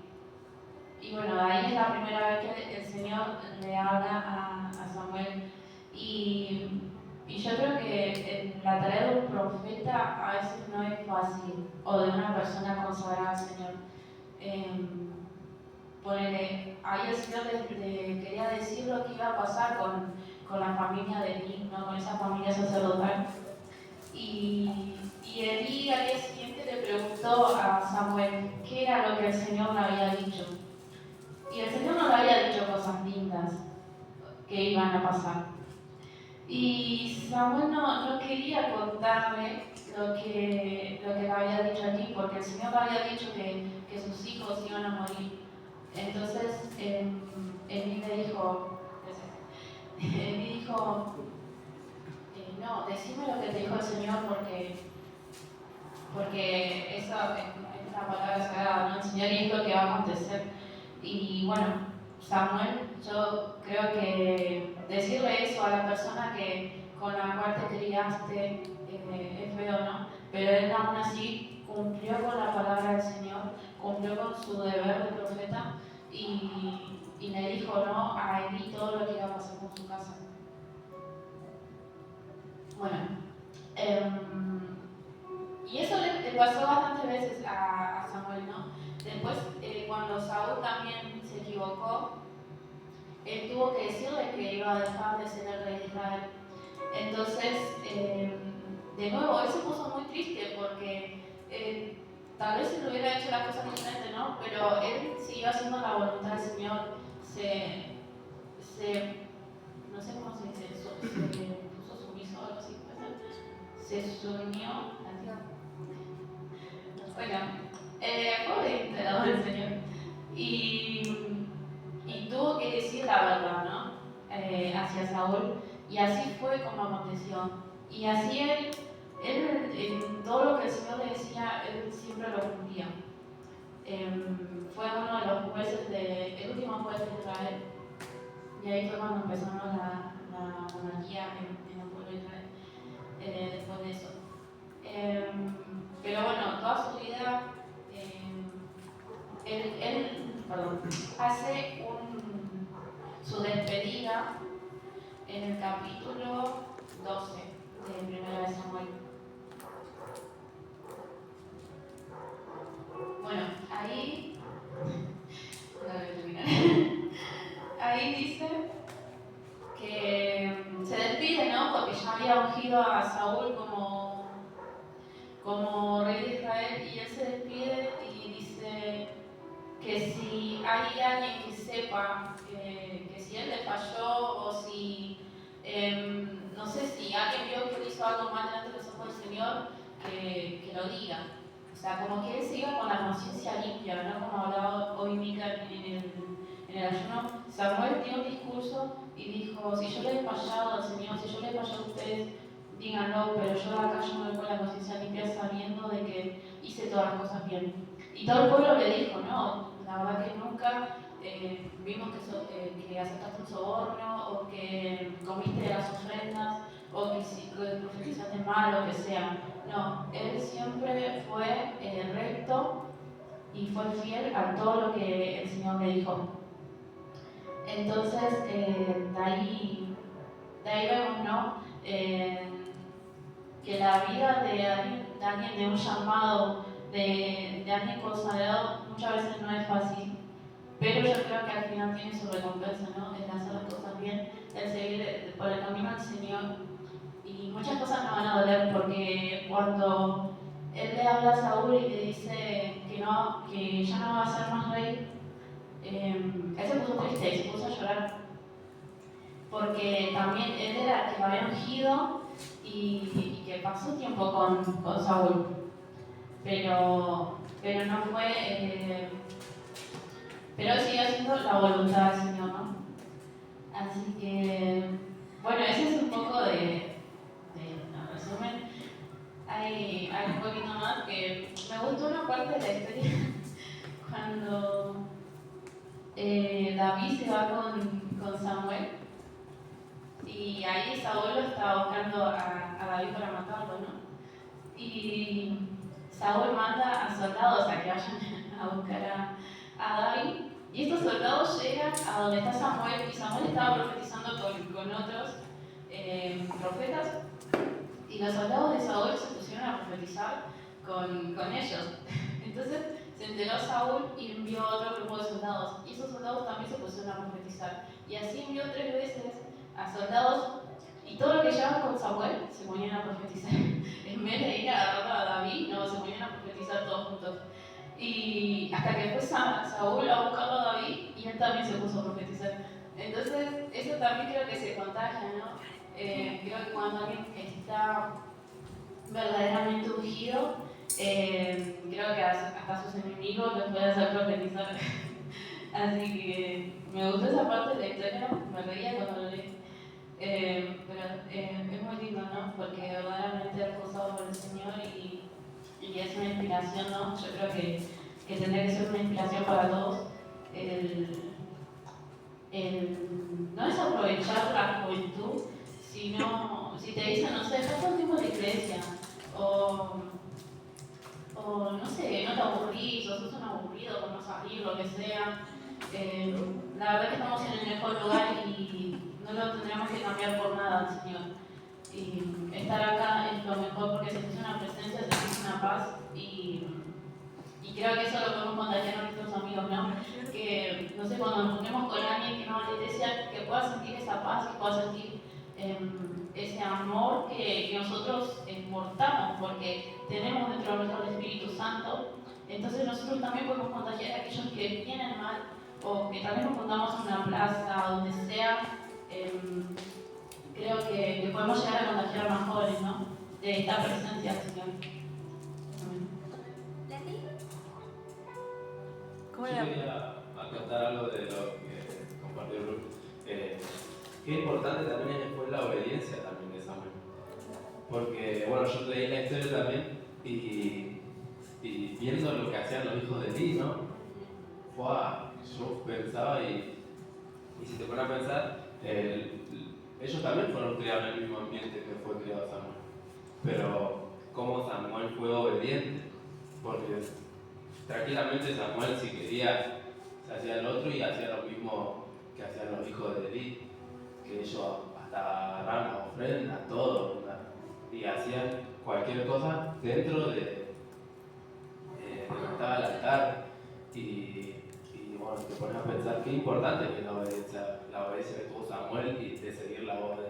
Speaker 3: bueno, ahí es la primera vez que el Señor le habla a Samuel. Y Y yo creo que la tarea de un profeta a veces no es fácil, o de una persona consagrada al Señor. Ahí el Señor le quería decir lo que iba a pasar con la familia de Eli, ¿no? Con esa familia sacerdotal. Y Eli al día siguiente le preguntó a Samuel qué era lo que el Señor le había dicho. Y el Señor no le había dicho cosas lindas que iban a pasar. Y Samuel no quería contarle lo que le había dicho allí, porque el Señor le había dicho que sus hijos iban a morir. Entonces Eli le dijo, no, decime lo que te dijo el Señor porque eso es la palabra sagrada, ¿no? El Señor, y es lo que va a acontecer. Y bueno, Samuel, yo creo que decirle eso a la persona con la cual te criaste es feo, ¿no? Pero él aún así cumplió con la palabra del Señor, cumplió con su deber de profeta y le dijo, ¿no?, a Eli todo lo que iba a pasar con su casa. Bueno, y eso le pasó bastantes veces a Samuel, ¿no? Después, cuando Saúl también se equivocó, él tuvo que decirle que iba a dejar de ser el rey de Israel. Entonces, de nuevo, él se puso muy triste porque tal vez si le hubiera hecho las cosas diferentes, ¿no? Pero él siguió haciendo la voluntad del Señor, no sé cómo se dice, se puso sumiso o algo así, se sumió. Bueno, fue entregado del Señor y tuvo que decir la verdad, ¿no? Hacia Saúl, y así fue como aconteció. Y así él en todo lo que el Señor le decía, él siempre lo cumplía. Fue uno de los jueces, el último juez de Israel, y ahí fue cuando empezó la monarquía en el pueblo de Israel, después de eso. Pero bueno, toda su vida, él hace su despedida en el capítulo 12 de Primera de Samuel. Bueno, ahí dice que se despide, ¿no? Porque ya había ungido a Saúl como rey de Israel, y él se despide y dice que si hay alguien que sepa que si él le falló o si, no sé, si alguien vio que hizo algo mal delante de los ojos del Señor, que lo diga. O sea, como que él siga con la conciencia limpia, ¿no? Como hablaba hoy Mica en el ayuno. Samuel dio un discurso y dijo, si yo le he fallado al Señor, si yo le he fallado a ustedes, díganlo, pero yo acá yo me voy con la conciencia limpia sabiendo de que hice todas las cosas bien. Y todo el pueblo le dijo, no, la verdad que nunca vimos que aceptaste un soborno, o que comiste de las ofrendas, o que profetizaste mal, o que sea. No, él siempre fue recto y fue fiel a todo lo que el Señor le dijo. Entonces, de ahí vemos, ¿no? Que la vida de alguien de un llamado, de alguien consagrado, muchas veces no es fácil, pero yo creo que al final tiene su recompensa, ¿no? El hacer las cosas bien, el seguir por el camino del Señor. Y muchas cosas no van a doler, porque cuando él le habla a Saúl y le dice que ya no va a ser más rey, él se puso triste y se puso a llorar, porque también él era el que lo había ungido y que pasó tiempo con Saúl, pero no fue, pero él siguió haciendo la voluntad del Señor, ¿no? Así que, bueno, ese es un poco de resumen. Hay un poquito más que me gustó una parte de la historia cuando David se va con Samuel, y ahí Saúl lo estaba buscando a David para matarlo, ¿no? Y Saúl manda a soldados a que vayan a buscar a David, y estos soldados llegan a donde está Samuel, y Samuel estaba profetizando con otros profetas, y los soldados de Saúl se pusieron a profetizar con ellos. Entonces se enteró Saúl y envió a otro grupo de soldados, y esos soldados también se pusieron a profetizar. Y así envió 3 veces a soldados, y todo lo que llevaban con Samuel se ponían a profetizar. En vez de ir a agarrar a David, no, se ponían a profetizar todos juntos. Y hasta que fue Saúl a buscarlo a David, y él también se puso a profetizar. Entonces, eso también creo que se contagia, ¿no? Creo que cuando alguien está verdaderamente ungido, creo que hasta sus enemigos los puede hacer profetizar. Así que me gustó esa parte de la historia, me reía cuando lo leí. Pero es muy lindo, ¿no? Porque verdaderamente es usado por el Señor y es una inspiración, ¿no? Yo creo que tendría que ser una inspiración para todos. No es aprovechar la juventud, sino si te dicen, no sé, ¿cuánto tiempo de iglesia? O no sé, no te aburrís, o sos un aburrido por no salir, lo que sea. La verdad que estamos en el mejor lugar y no lo tendríamos que cambiar por nada al Señor. Y estar acá es lo mejor porque se siente una presencia, se siente una paz y creo que eso lo podemos contagiar a nuestros amigos, ¿no? Que, no sé, cuando nos ponemos con alguien que no va a la iglesia, que pueda sentir esa paz, que pueda sentir ese amor que nosotros exportamos, porque tenemos dentro de nuestro Espíritu Santo. Entonces nosotros también podemos contagiar a aquellos que vienen mal o que también nos juntamos en una plaza, donde sea. Creo que podemos llegar a contagiar a más jóvenes, ¿no? De esta presencia del Señor.
Speaker 6: ¿Cómo
Speaker 5: Yo
Speaker 6: era?
Speaker 5: quería acotar algo de lo que compartió Ruth. Qué importante también fue la obediencia también de Samuel. Porque, bueno, yo leí la historia también y viendo lo que hacían los hijos de Eli, ¿no? Yo pensaba y si te pones a pensar, ellos también fueron criados en el mismo ambiente que fue criado Samuel. Pero cómo Samuel fue obediente. Porque tranquilamente Samuel, si quería, se hacía el otro y hacía lo mismo que hacían los hijos de Eli, que ellos hasta agarraban la ofrenda, todo, ¿verdad? Y hacían cualquier cosa dentro de donde estaba el altar. Y bueno, te pones a pensar qué importante que la obediencia que tuvo Samuel y de seguir la voz de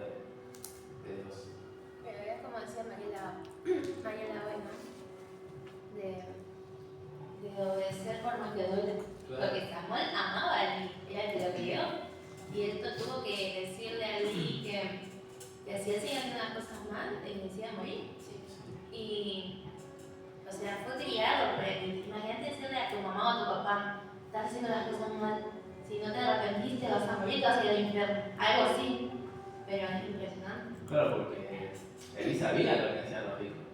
Speaker 5: Dios.
Speaker 1: Pero es como decía Mariela hoy, ¿no? De obedecer por más que duele.
Speaker 5: Claro.
Speaker 1: Porque Samuel amaba a Eli, era el que lo crió. Y esto tuvo que decirle a Eli que si él seguía haciendo las cosas mal, él se iba a morir. Y, o sea, fue criado por él. Imagínate decirle a tu mamá o a tu papá, estás haciendo las cosas mal, si no te arrepentiste vas a morir, te vas a ir al infierno. Algo así. Pero es impresionante.
Speaker 5: Claro, porque Eli sabía lo que hacían los hijos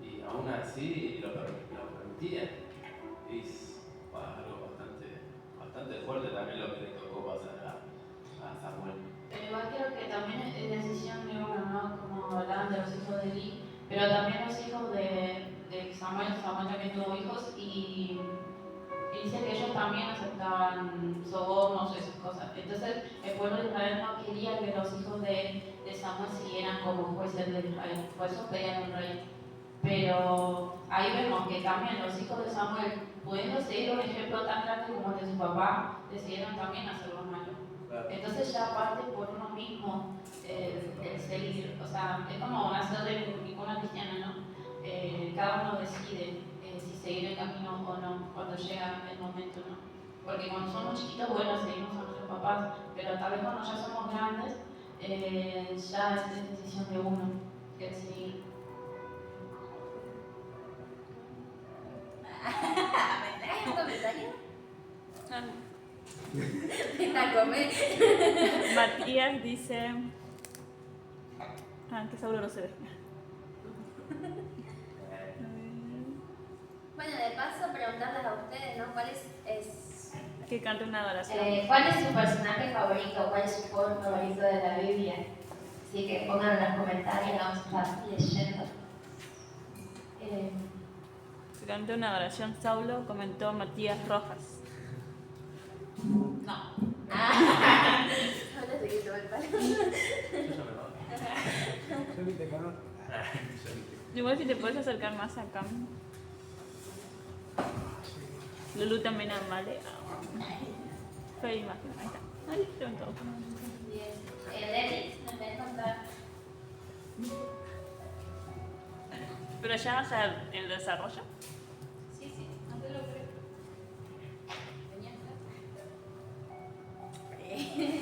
Speaker 5: y aún así lo permitía. Y fue algo bastante fuerte también lo que le tocó pasar a Samuel.
Speaker 3: Pero igual creo que también es decisión de uno, ¿no? Como hablaban de los hijos de Eli, pero también los hijos de Samuel también tuvo hijos y dice que ellos también aceptaban sobornos y esas cosas. Entonces el pueblo de Israel no quería que los hijos de Samuel siguieran como jueces de Israel, por eso pedían un rey. Pero ahí vemos que también los hijos de Samuel, pudiendo seguir un ejemplo tan grande como el de su papá, decidieron también hacer lo malo. Entonces ya parte por uno mismo el seguir, o sea, es como nacer de ninguna cristiana, ¿no? Cada uno decide si seguir el camino o no, cuando llega el momento, ¿no? Porque cuando somos chiquitos, bueno, seguimos a nuestros papás, pero tal vez cuando ya somos grandes, ya es decisión de uno, el seguir.
Speaker 1: ¿Me traes un comentario?
Speaker 6: Ah,
Speaker 1: Está comer.
Speaker 6: Matías dice. Que seguro no se ve.
Speaker 1: Bueno, de paso, preguntarles a ustedes, ¿no? ¿Cuál es
Speaker 6: Que cante una adoración.
Speaker 1: ¿cuál es su personaje favorito? ¿Cuál es su juego favorito de la Biblia? Así que pónganlo en los comentarios, vamos a estar leyendo.
Speaker 6: Que cante una adoración. Saulo, comentó Matías Rojas.
Speaker 4: No.
Speaker 1: Ahora se quitó el palo.
Speaker 5: Yo ya me voy.
Speaker 7: ni te conozco.
Speaker 6: Igual si te puedes acercar más acá. Lulu también vale. Fue imagen, ahí está. Ahí te todo.
Speaker 1: Bien. Debbie, ¿me puedes contar?
Speaker 6: Pero ya vas a el desarrollo.
Speaker 4: Sí, sí, no te lo creo.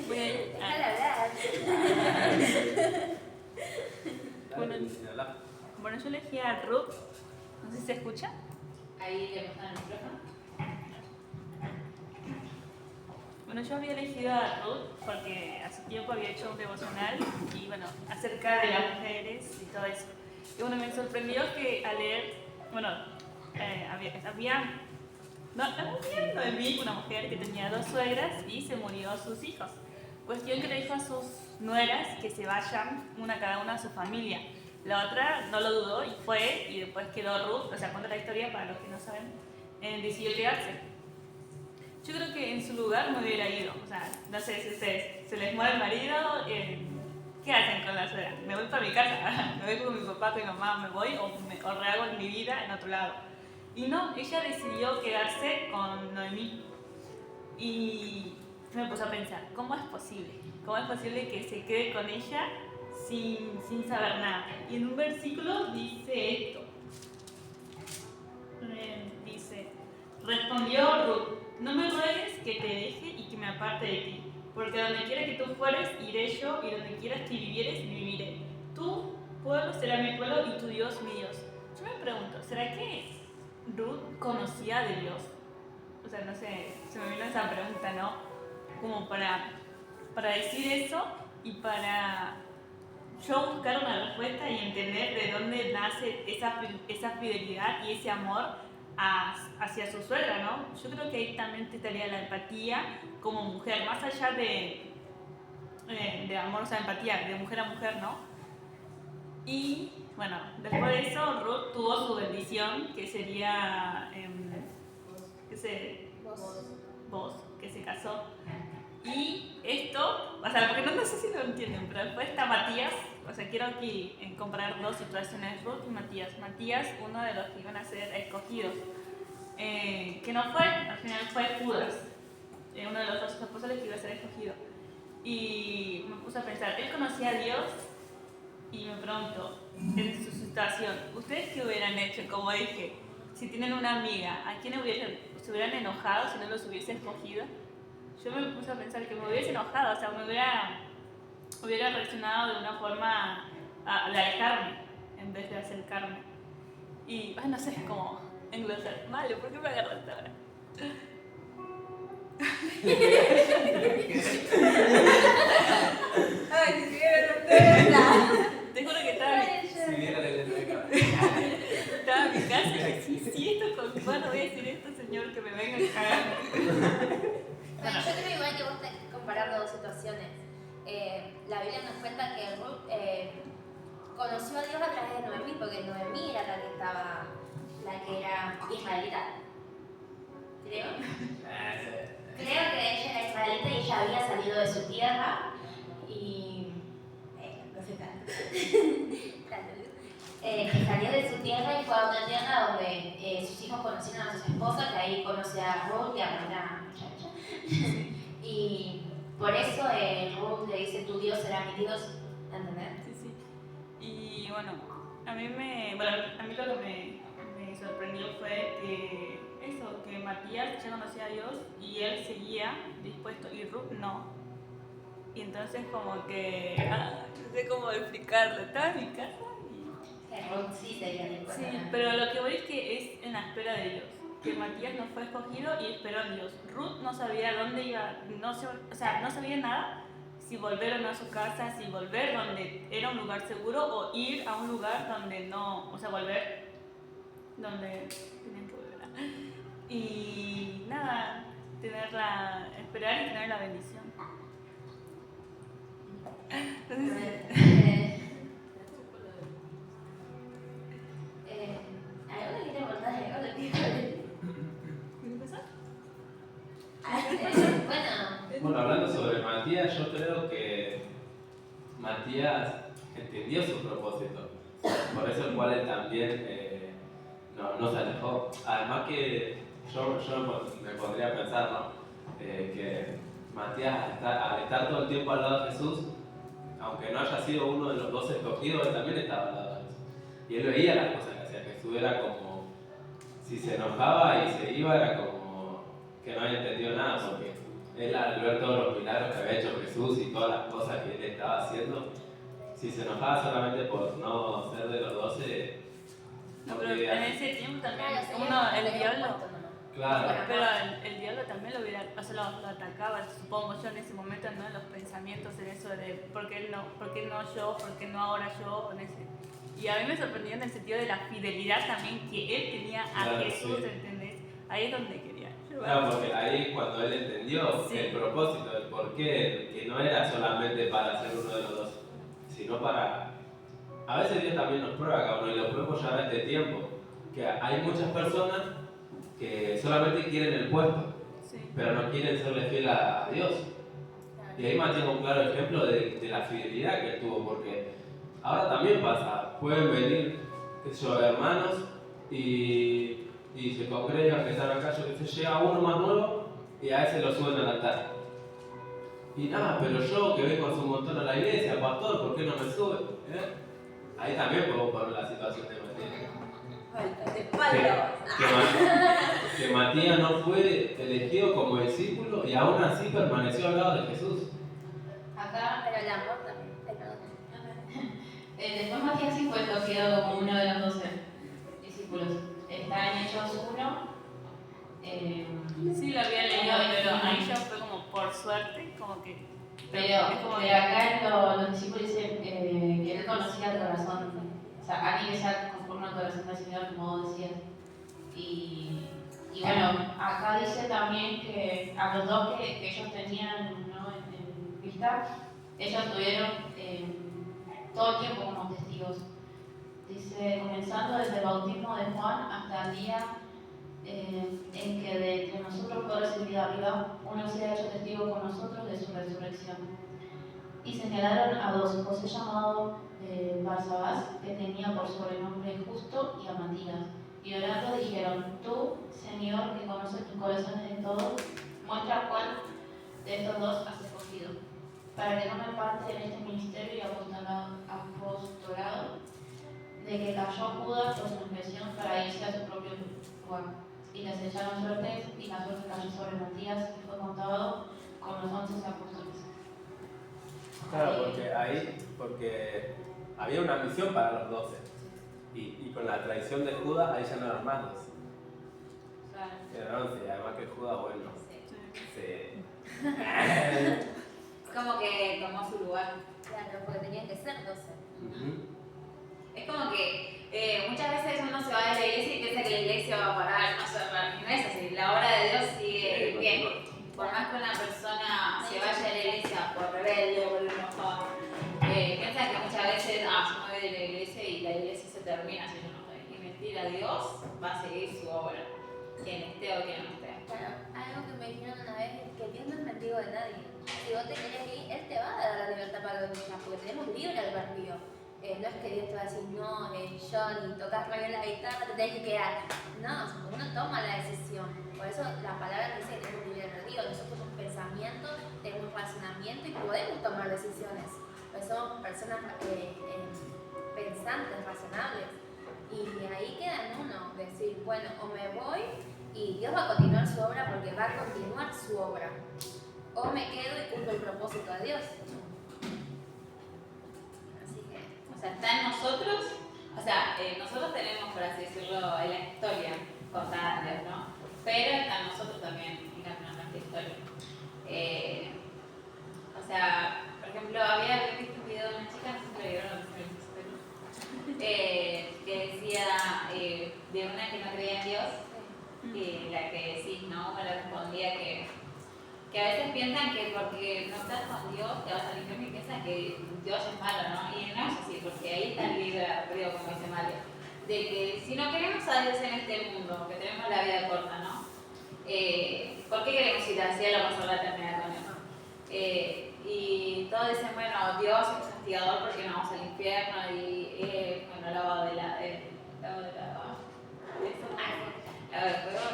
Speaker 6: Voy a ir a-
Speaker 1: Déjala hablar.
Speaker 6: Bueno, yo elegí a Ruth. No sé si se escucha.
Speaker 4: Ahí le pasan el micrófono.
Speaker 6: Bueno, yo había elegido a Ruth porque hace tiempo había hecho un devocional y bueno, acerca de las mujeres y todo eso. Y bueno, me sorprendió que al leer, bueno, había Noemí, una mujer que tenía 2 suegras y se murió sus hijos. Cuestión que le dijo a sus nueras que se vayan una cada una a su familia. La otra no lo dudó y fue, y después quedó Ruth, o sea, cuenta la historia para los que no saben, decidió quedarse. Yo creo que en su lugar me hubiera ido, o sea, no sé si ustedes, se les muere el marido, ¿qué hacen con la suegra? Me voy para mi casa, me voy con mi papá, con mi mamá, me voy o rehago mi vida en otro lado. Y no, ella decidió quedarse con Noemí. Y me puse a pensar, ¿cómo es posible? ¿Cómo es posible que se quede con ella sin saber nada? Y en un versículo dice esto. Dice, respondió Ruth, no me ruegues que te deje y que me aparte de ti, porque donde quiera que tú fueres, iré yo, y donde quieras que vivieres, viviré. Tu pueblo será mi pueblo y tu Dios mi Dios. Yo me pregunto, ¿será que Ruth conocía de Dios? O sea, no sé, se me vino esa pregunta, ¿no? Como para decir eso y para yo buscar una respuesta y entender de dónde nace esa fidelidad y ese amor hacia su suegra, ¿no? Yo creo que ahí también estaría la empatía como mujer, más allá de amor, o sea, empatía de mujer a mujer, ¿no? Y bueno, después de eso, Ruth tuvo su bendición, que sería vos, que se casó. Y esto, o sea, porque no sé si lo entienden, pero después está Matías, o sea, quiero aquí comparar 2 situaciones, Ruth y Matías. Matías, uno de los que iban a ser escogidos, que no fue, al final fue Judas, uno de los 2 apóstoles que iba a ser escogido. Y me puse a pensar, él conocía a Dios y me pregunto, en su situación, ¿ustedes qué hubieran hecho? Como dije, si tienen una amiga, ¿a quién se hubieran enojado si no los hubiese escogido? Yo me puse a pensar que me hubiese enojado, o sea, me hubiera reaccionado de una forma a alejarme en vez de acercarme. Y, no sé, como englosar. Vale, ¿por qué me agarraste ahora?
Speaker 4: Ay, si vieron
Speaker 6: Te juro que estaba en mi casa y dije, sí, esto con cuándo voy a decir esto, señor, que me venga a cagar.
Speaker 1: Bueno, yo creo igual que vos tenés que comparar 2 situaciones. La Biblia nos cuenta que Ruth conoció a Dios a través de Noemí, porque Noemí era la que era israelita. Creo. Creo que ella era israelita y ella había salido de su tierra y no sé tanto. Que salió de su tierra y fue a una tierra donde sus hijos conocieron a sus esposas, que ahí conoce a Ruth y a una muchacha. Y por eso Ruth le dice, tu Dios será mi Dios, ¿entendés?
Speaker 6: Sí, sí. Y bueno, a mí lo que me sorprendió fue que Matías ya conocía a Dios y él seguía dispuesto y Ruth no. Y entonces como que, no sé cómo explicarlo, estaba en mi casa y...
Speaker 1: Ruth sí seguía dispuesta.
Speaker 6: Sí, pero lo que voy es que es en la espera de Dios. Que Matías no fue escogido y esperó en Dios. Ruth no sabía dónde iba, no sabía nada, si volver o no a su casa, si volver donde era un lugar seguro o ir a un lugar donde no, o sea, volver donde tenían que volver. Y nada, esperar y tener la bendición.
Speaker 1: ¿Algo que quiere contar? ¿Algo que quiere
Speaker 2: Bueno, hablando sobre Matías, yo creo que Matías entendió su propósito. Por eso el cual él también no se alejó. Además que yo me podría pensar, ¿no? Que Matías, al estar todo el tiempo al lado de Jesús, aunque no haya sido uno de los 12 escogidos, él también estaba al lado de Jesús. Y él veía las cosas que hacía Jesús, era como, si se enojaba y se iba, era como que no había entendido nada, porque él al ver todos los milagros que había hecho Jesús y todas las cosas que él estaba haciendo, si se enojaba solamente por no ser de los 12,
Speaker 6: No,
Speaker 2: no
Speaker 6: pero
Speaker 2: quería.
Speaker 6: en ese tiempo también,
Speaker 1: Claro, sí,
Speaker 6: uno, el
Speaker 1: tenía
Speaker 6: diablo,
Speaker 1: puesto nomás.
Speaker 2: Claro.
Speaker 6: pero el diablo también lo hubiera, o sea, lo atacaba, supongo yo en ese momento, ¿no? Los pensamientos en eso de ¿por qué no yo? ¿Por qué no ahora yo? En ese. Y a mí me sorprendió en el sentido de la fidelidad también que él tenía a
Speaker 2: Claro,
Speaker 6: Jesús,
Speaker 2: sí.
Speaker 6: ¿entendés? Ahí es donde quería llevar.
Speaker 2: Claro, porque ahí es cuando él entendió
Speaker 6: Sí.
Speaker 2: el propósito, el porqué, que no era solamente para ser uno de los 12, sino para... A veces Dios también nos prueba, cabrón, y lo podemos llevar a este tiempo, que hay muchas personas que solamente quieren el puesto,
Speaker 6: Sí.
Speaker 2: pero no quieren serle fiel a Dios. Y ahí Matías es un claro ejemplo de la fidelidad que él tuvo, porque ahora también pasa, pueden venir, qué sé yo, hermanos y se congregan que están acá, yo que sé, llega uno más nuevo y a ese lo suben al altar. Y nada, pero yo que vengo hace un montón a la iglesia, pastor, ¿por qué no me sube? Ahí también podemos poner la situación de Matías.
Speaker 4: Falta de
Speaker 2: Que,
Speaker 4: palos.
Speaker 2: que Matías no fue elegido como discípulo y aún así permaneció al lado de Jesús.
Speaker 3: Acá,
Speaker 1: Pero el amor también. Ay, perdón.
Speaker 3: después Matías sí fue escogido como uno de los 12 discípulos. Está en Hechos 1.
Speaker 6: Sí, lo había leído, pero ahí ya fue como por suerte, como que.
Speaker 3: Pero
Speaker 6: es como que-
Speaker 3: acá los discípulos dicen que él conocía el corazón, o sea, alguien que sea conforme al corazón del Señor, como vos decías. Y bueno, acá dice también que a los dos que ellos tenían, ¿no? en vista, ellos tuvieron todo el tiempo como testigos. Dice, comenzando desde el bautismo de Juan hasta el día en que de entre nosotros fue recibida arriba, uno se ha hecho testigo con nosotros de su resurrección. Y señalaron a dos, José llamado Barsabás, que tenía por sobrenombre Justo, y a Matías. Y orando dijeron, tú, Señor, que conoces tus corazones de todos, muestra cuál de estos dos has escogido, para que tome parte en este ministerio y apostolado de que cayó Judas por transgresión para irse a su propio lugar. Y les echaron suertes, y la suerte cayó sobre Matías, y fue contado con los 11 apóstoles.
Speaker 5: Claro, porque había una misión para los 12. Y con la traición de Judas, ahí ya no eran más 12.
Speaker 4: Claro.
Speaker 5: Eran 11, además que Judas, bueno,
Speaker 4: Sí.
Speaker 5: se...
Speaker 4: Como que tomó su lugar.
Speaker 1: Claro, porque tenían que ser 12.
Speaker 4: Es como que muchas veces uno se va de la iglesia y piensa que la iglesia va a parar, no es así. La obra de Dios sigue bien. Por más que una persona se vaya de la iglesia por rebelde o por enojado, piensa que muchas veces yo me voy de la iglesia y la iglesia se termina si yo no estoy. Y mentira, Dios va a seguir su obra, quien esté o quien no esté.
Speaker 1: Claro, algo que me dijeron una vez es que Dios no es mendigo de nadie. Si vos te querés ir, Él te va a dar la libertad para que vayas, porque tenemos libre albedrío. No es que Dios te va a decir, no, Johnny, tocas re bien la guitarra, te tenés que quedar. No, uno toma la decisión. Por eso la palabra dice que tenemos libre albedrío. Nosotros somos pensamiento, tenemos razonamiento y podemos tomar decisiones. Pues somos personas pensantes, razonables. Y ahí queda en uno, decir, bueno, o me voy y Dios va a continuar su obra porque va a continuar su obra. O me quedo y cumplo el propósito de Dios. Así que,
Speaker 4: O sea, está en nosotros, nosotros tenemos, por así decirlo, en la historia contada en Dios, ¿no? Pero está en nosotros también, en nuestra historia. Por ejemplo, había visto un video de una chica, no sé si lo vieron, no sé si lo vieron, que decía de una que no creía en Dios, y la que sí, ¿no? Me le respondía que a veces piensan que porque no estás con Dios te vas al infierno y piensan que Dios es malo, ¿no? Y no es así, porque ahí está el libre albedrío, como dice Mario, de que si no queremos a Dios en este mundo, que tenemos la vida corta, ¿no? ¿Por qué queremos ir al cielo a pasar la eternidad con Él? y todos dicen, bueno, Dios es castigador porque no vamos al infierno y bueno, lavado de la... lavado de la... eso, lavado de fuego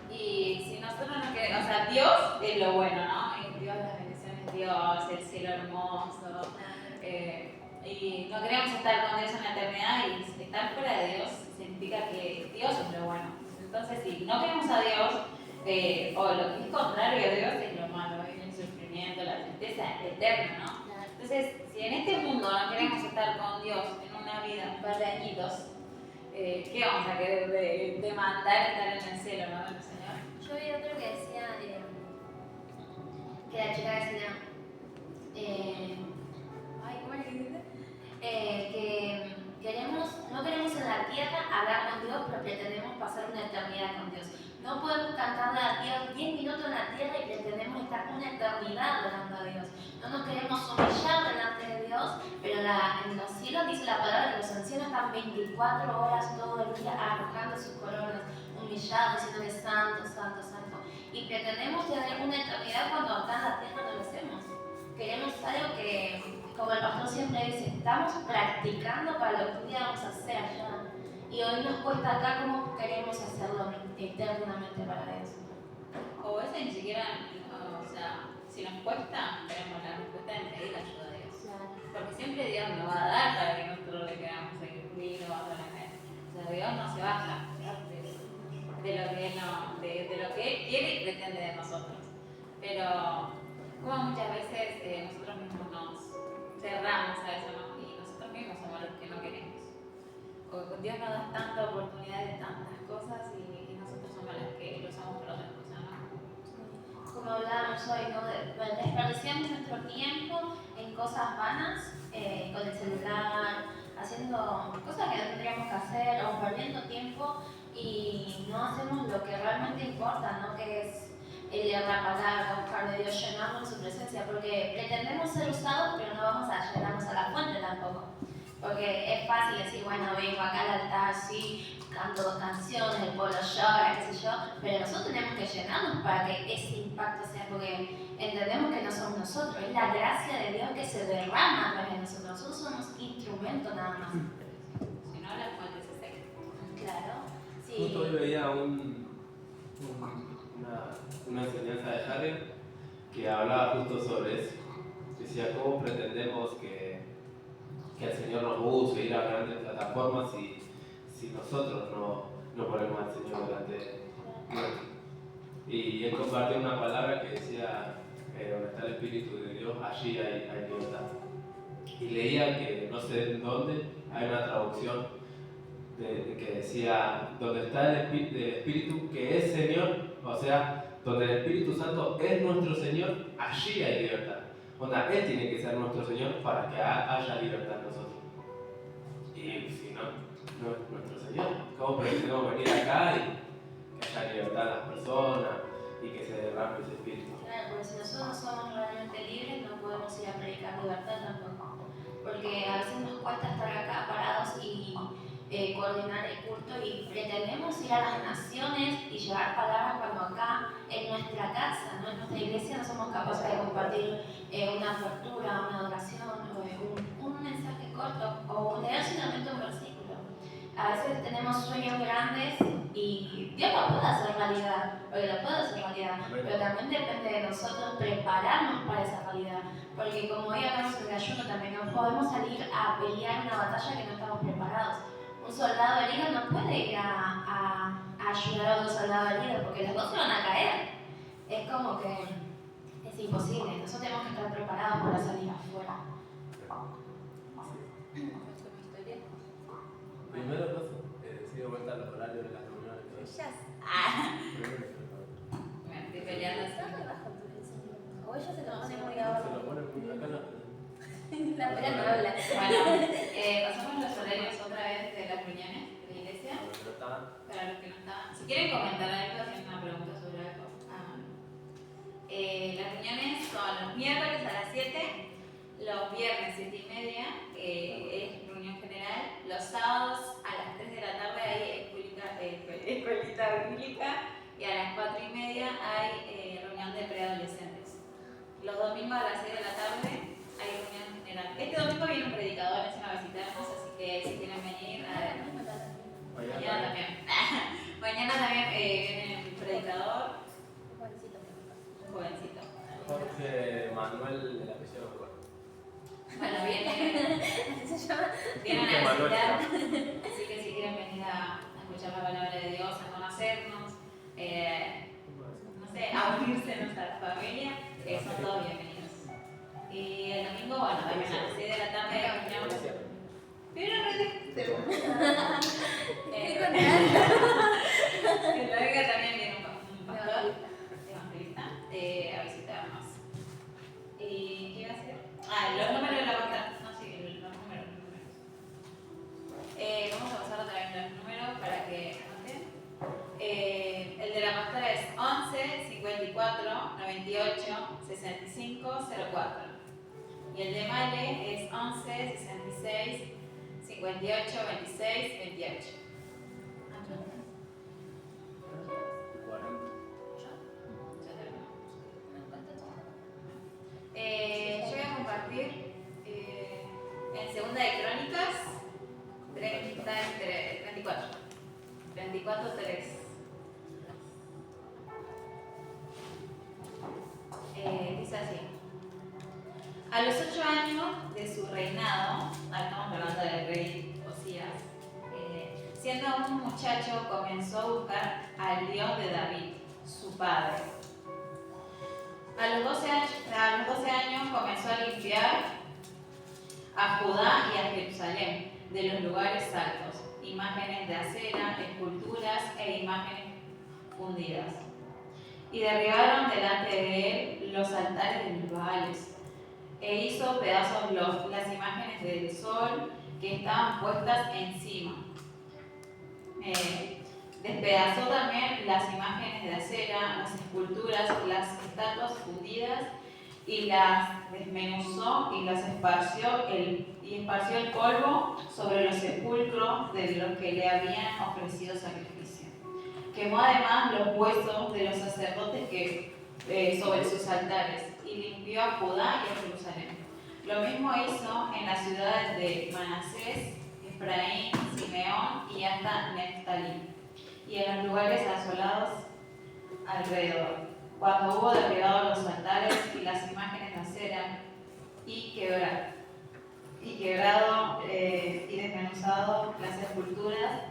Speaker 4: y si nosotros no queremos, o sea, Dios es lo bueno, ¿no? Y Dios, las bendiciones, Dios, el cielo hermoso. Y no queremos estar con Dios en la eternidad y estar fuera de Dios significa que Dios es lo bueno. Entonces, si no queremos a Dios, o lo que es contrario a Dios es lo malo, es el sufrimiento, la tristeza eterna, ¿no? Entonces, si en este mundo no queremos estar con Dios en una vida, un par de añitos, ¿qué vamos a querer demandar estar en el cielo, ¿no? Del Señor?
Speaker 1: Yo vi otro que decía que la chica decía, ¿cómo es que dice? Que no queremos en la tierra hablar con Dios, pero pretendemos pasar una eternidad con Dios. No podemos cantarle a Dios 10 minutos en la tierra y pretendemos estar una eternidad delante de Dios. No nos queremos humillar delante de Dios, pero en los cielos dice la palabra que los ancianos están 24 horas todo el día arrojando sus coronas, humillados, diciéndole santo, santo, santo. Y pretendemos tener una eternidad cuando acá en la tierra no lo hacemos. Queremos algo que, como el pastor siempre dice, estamos practicando para lo que un día vamos a hacer allá. Y hoy nos cuesta acá cómo queremos hacerlo eternamente para Dios.
Speaker 4: O eso ni siquiera, o sea, si nos cuesta, tenemos la respuesta en pedir ayuda a Dios. Porque siempre Dios nos va a dar para que nosotros le queramos seguir o hacer la fe. O sea, Dios no se baja de lo que Él no, de lo que Él quiere y pretende de nosotros. Pero como muchas veces nosotros mismos nos cerramos a eso, ¿no? Y nosotros mismos somos los que no queremos. O Dios nos da tanta oportunidad de tantas cosas y nosotros somos los que lo usamos para otras cosas, ¿no?
Speaker 1: Como hablábamos hoy, ¿no? Desperdiciamos nuestro tiempo en cosas vanas, con el celular, haciendo cosas que no tendríamos que hacer o perdiendo tiempo y no hacemos lo que realmente importa, ¿no? Que es leer la palabra, buscar de Dios, llenarnos de su presencia, porque pretendemos ser usados, pero no vamos a llenarnos a la fuente tampoco. Porque es fácil decir, bueno, vengo acá al altar, sí, canto canciones, el pueblo llora, qué sé yo, pero nosotros tenemos que llenarnos para que ese impacto sea, porque entendemos que no somos nosotros, es la gracia de Dios que se derrama a través de nosotros. Nosotros somos instrumentos nada más.
Speaker 4: Si no, la fuente se seca.
Speaker 1: Claro, sí.
Speaker 5: Justo hoy veía una enseñanza de Harry que hablaba justo sobre eso. Decía, ¿cómo pretendemos que el Señor nos use, ir a grandes plataformas si nosotros no ponemos al Señor delante nuestro? Y él compartió una palabra que decía, donde está el Espíritu de Dios, allí hay libertad. Y leía que, no sé en dónde, hay una traducción que decía, donde está el Espíritu que es Señor, o sea, donde el Espíritu Santo es nuestro Señor, allí hay libertad. Onda, Él tiene que ser nuestro Señor para que haya libertad en nosotros. Y si no es nuestro Señor. ¿Cómo pretendemos venir acá y que haya libertad en las personas y que se derrame ese Espíritu?
Speaker 1: Claro, porque si nosotros no somos realmente libres, no podemos ir a predicar libertad tampoco. Porque a veces nos cuesta estar acá parados y coordinar el culto y pretendemos ir a las naciones y llevar palabras cuando acá, en nuestra casa, ¿no? En nuestra iglesia, no somos capaces de compartir una apertura, una adoración, un mensaje corto o leer solamente un versículo. A veces tenemos sueños grandes y Dios lo puede hacer realidad, porque lo puede hacer realidad, pero también depende de nosotros prepararnos para esa realidad, porque como hoy hablamos en el ayuno también, no podemos salir a pelear una batalla que no estamos preparados. Un soldado herido no puede ir a ayudar a otro soldado herido, porque los dos se van a caer. Es como que es imposible, nosotros tenemos que estar preparados para salir afuera.
Speaker 5: Primero cosa, se dio vuelta los horarios de las reuniones.
Speaker 4: Me estoy peleando así.
Speaker 1: O ella se lo pone muy
Speaker 5: Se
Speaker 1: abajo.
Speaker 5: lo pone muy acá, ¿no?
Speaker 1: La pera no habla.
Speaker 4: Bueno, pasamos los horarios otra vez de las reuniones de la iglesia. Para los que no estaban. Si quieren comentar algo, tienen una pregunta sobre algo. Las reuniones son los miércoles a las 7, los viernes 7:30, es reunión general, los sábados a las 3 de la tarde hay escuelita bíblica y a las 4:30 hay reunión de preadolescentes. Los domingos a las 6 de la tarde hay reunión general. Este domingo viene un predicador, es una visita hermosa, así que si quieren venir, mañana también. Mañana también viene un predicador, un jovencito.
Speaker 5: Jorge Manuel de la apellido Uruguay.
Speaker 4: Bueno, vienen
Speaker 5: Jorge
Speaker 4: a
Speaker 5: Manuel,
Speaker 4: visitar, así que si quieren venir a escuchar la palabra de Dios, a conocernos, no sé, a unirse a nuestra familia, son todos bienvenidos. Y el domingo, bueno, también a las 6 de la tarde reunión. Pero el domingo también viene un pastor evangelista a visitarnos. ¿Y qué iba a hacer? Los números de la cuenta. No, sí, los números. Vamos a pasar otra vez los números para que anoten. El de la pastora es 11 54 98 65 04. Y el de Male es 11 66 58 26 28. Yo voy a compartir en Segunda de Crónicas 34 3. Dice así: a los 8 años de su reinado, estamos hablando del rey Josías, siendo un muchacho comenzó a buscar al Dios de David, su padre. A los 12 años comenzó a limpiar a Judá y a Jerusalén de los lugares altos, imágenes de acera, esculturas e imágenes fundidas. Y derribaron delante de él los altares de los Baales, e hizo pedazos las imágenes del sol que estaban puestas encima. Despedazó también las imágenes de acera, las esculturas, las estatuas fundidas, y las desmenuzó y las esparció el polvo sobre los sepulcros de los que le habían ofrecido sacrificio. Quemó además los huesos de los sacerdotes sobre sus altares y limpió a Judá y a Jerusalén. Lo mismo hizo en las ciudades de Manasés, Efraín, Simeón y hasta Neftalí, y en los lugares asolados alrededor, cuando hubo derribado los altares y las imágenes de acera, y quebrado y desmenuzado las esculturas,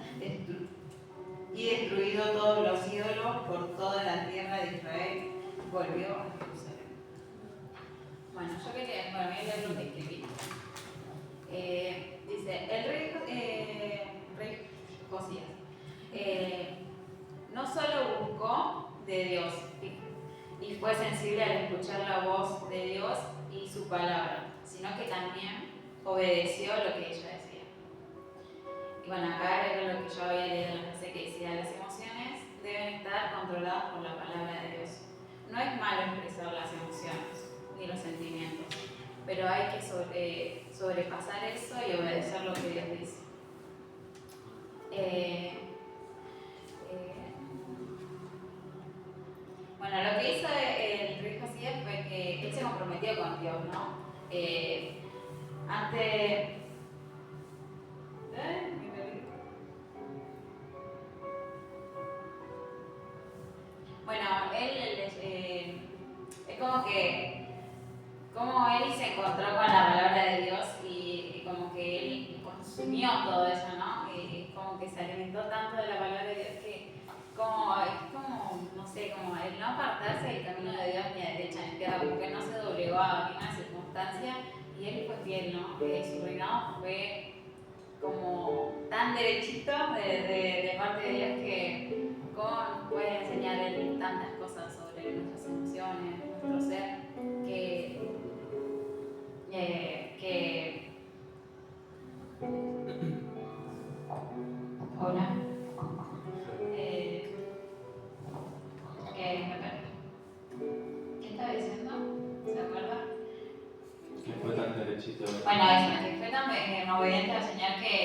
Speaker 4: y destruido todos los ídolos por toda la tierra de Israel, volvió a Jerusalén. Bueno, yo quería voy a leer lo que escribí. Dice, el rey Josías no solo buscó de Dios y fue sensible al escuchar la voz de Dios y su palabra, sino que también obedeció lo que ella decía. Y bueno, acá era lo que yo había leído en la frase que decía: las emociones deben estar controladas por la palabra de Dios. No es malo expresar las emociones ni los sentimientos, pero hay que sobrepasar eso y obedecer lo que Dios dice. Bueno, lo que hizo el rey Josías fue que él se comprometió con Dios, ¿no? Bueno, él es como él se encontró con la palabra de Dios y como que él consumió todo eso, ¿no? Y como que se alimentó tanto de la palabra de Dios que no sé, como el no apartarse del camino de Dios ni a derecha ni a izquierda, como que no se doblegó a ninguna circunstancia, y él fue fiel, ¿no? Su reinado fue como tan derechito de parte de Dios que puede enseñar él tantas cosas sobre nuestras emociones, nuestro ser, que hola. ¿Qué estaba diciendo? ¿Se acuerda?
Speaker 2: Que fue tan derechito.
Speaker 4: Bueno, eso, que fue tan obediente al Señor que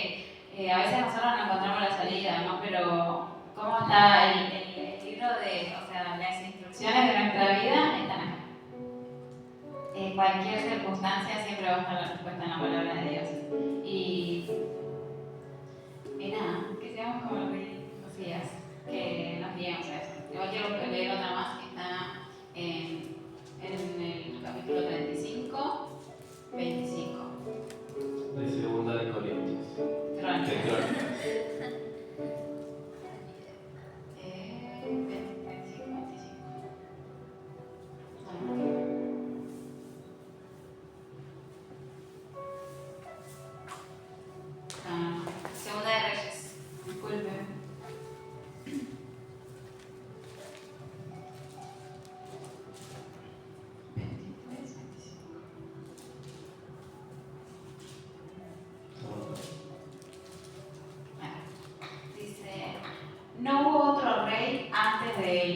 Speaker 4: a veces nosotros no encontramos la salida, ¿no? Pero cómo está el libro de, o sea, las instrucciones de nuestra vida están acá.
Speaker 3: palabra de Dios. Y nada, que seamos como los reyes Josías, que nos guiemos a eso. Yo quiero leer otra más que está en el capítulo 35, 25.
Speaker 2: De Segunda de Corintios.
Speaker 3: Crónicas.
Speaker 2: De Crónicas.
Speaker 3: 25, 25.
Speaker 4: Segunda de Reyes.
Speaker 3: Disculpe.
Speaker 4: Dice, no hubo otro rey antes de él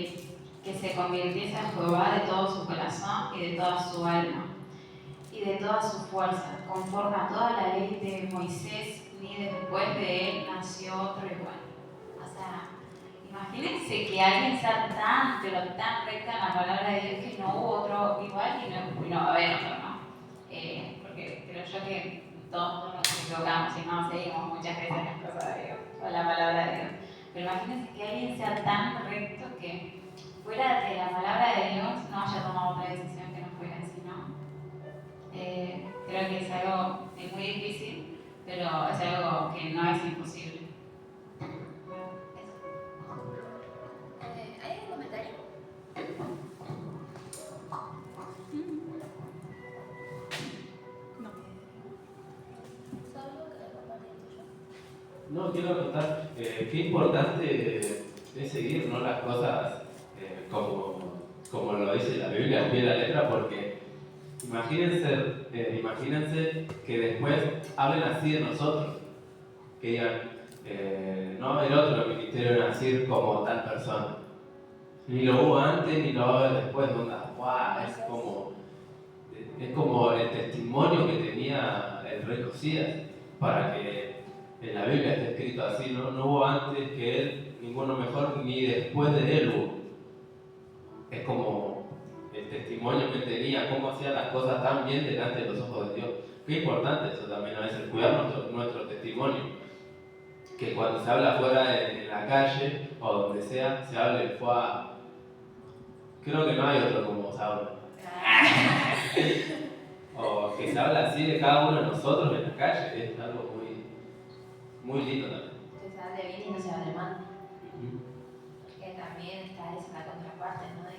Speaker 4: que se convirtiese a Jehová de todo su corazón y de toda su alma y de toda su fuerza, conforme a toda la ley de Moisés, ni después de él nació otro igual. O sea, imagínense que alguien sea tan, pero tan recta en la palabra de Dios que no hubo otro igual y no va a haber otro, ¿no? Porque creo yo que todos nos equivocamos y no seguimos muchas veces las cosas de Dios, o la palabra de Dios. Pero imagínense que alguien sea tan recto que fuera de la palabra de Dios no haya tomado otra decisión que no fuera así, ¿no? Creo que es algo muy difícil, pero es algo que no es imposible.
Speaker 1: ¿Hay algún comentario?
Speaker 6: No.
Speaker 1: ¿Solo que compartir tuyo?
Speaker 2: No, quiero contar qué importante es seguir, ¿no?, las cosas como lo dice la Biblia al pie de la letra, porque imagínense que después hablen así de nosotros, que digan, no va a haber otro ministerio en así como tal persona. Ni lo hubo antes ni lo va a haber después. ¡Wow! Es como el testimonio que tenía el rey Josías para que en la Biblia esté escrito así, ¿no? No hubo antes que él, ninguno mejor, ni después de él hubo. Es como el testimonio que tenía, cómo hacía las cosas tan bien delante de los ojos de Dios. Qué importante eso también a veces, cuidar nuestro testimonio. Que cuando se habla afuera en la calle o donde sea, se hable, creo que no hay otro como se habla. O que se habla así de cada uno de nosotros en la calle, es algo muy lindo también.
Speaker 1: Que se hable bien y no se hable mal. Porque también está esa la contraparte, ¿no? De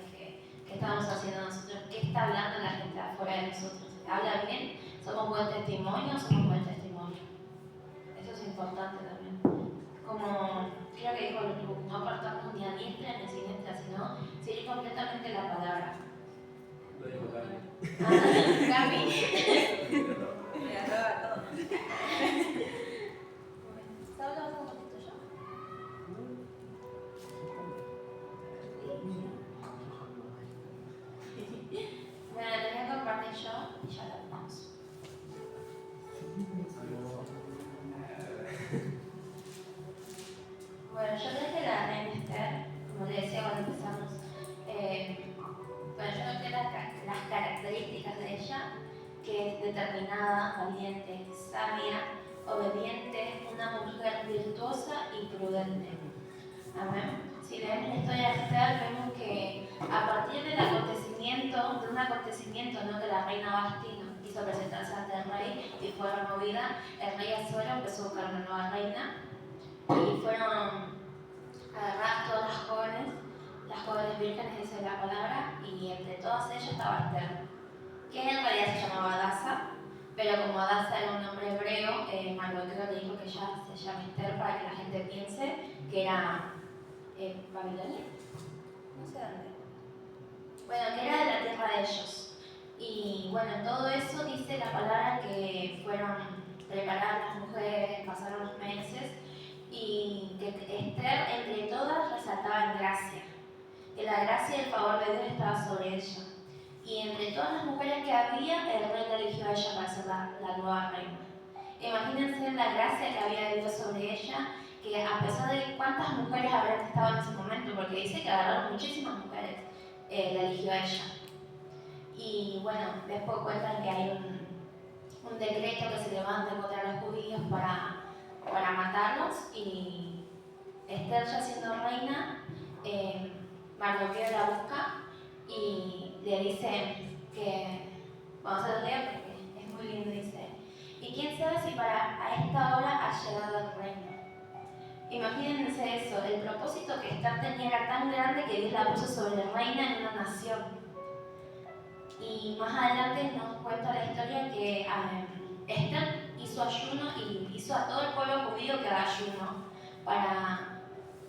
Speaker 1: qué estamos haciendo nosotros, qué está hablando la gente afuera de nosotros. ¿Habla bien? ¿Somos buen testimonio o somos buen testimonio? Eso es importante también. Como creo que dijo Luke, no apartarnos ni a diestra ni a siniestra, sino seguir completamente la palabra.
Speaker 5: Lo dijo Gaby.
Speaker 1: Gaby.
Speaker 4: Me arroba todo.
Speaker 1: ¿Sabes algo un poquito yo? Bueno, les voy a compartir yo y ya lo vamos. Bueno, yo traje la reina Esther, como le decía cuando empezamos. Bueno, yo noté las características de ella, que es determinada, valiente, sabia, obediente, una mujer virtuosa y prudente. Amén. Si leemos la historia de Esther, vemos que a partir de un acontecimiento, ¿no?, que la reina Vasti quiso presentarse ante el rey y fue removida, el rey Azuero empezó a buscar una nueva reina y fueron agarradas todas las jóvenes vírgenes, dice la palabra, y entre todas ellas estaba Esther, que en realidad se llamaba Adasa, pero como Adasa era un nombre hebreo, Mardoqueo le dijo que ella se llama Esther para que la gente piense que era Babilonia, no sé dónde. Bueno, que era de la tierra de ellos. Y bueno, todo eso dice la palabra que fueron preparadas las mujeres, pasaron los meses, y que Esther entre todas resaltaba en gracia, que la gracia y el favor de Dios estaba sobre ella. Y entre todas las mujeres que había, el rey la eligió a ella para ser la nueva reina. Imagínense la gracia que había de Dios sobre ella, que a pesar de cuántas mujeres habrán estado en ese momento, porque dice que agarraron muchísimas mujeres, la eligió a ella. Y bueno, después cuentan que hay un decreto que se levanta contra los judíos para matarlos, y Esther, ya siendo reina, Mardoqueo la busca y le dice que, vamos a leer porque es muy lindo, dice: ¿y quién sabe si a esta hora ha llegado el reino? Imagínense eso, el propósito que Esther tenía era tan grande que Dios la puso sobre reina en una nación. Y más adelante nos cuenta la historia que Esther hizo ayuno y hizo a todo el pueblo judío que haga ayuno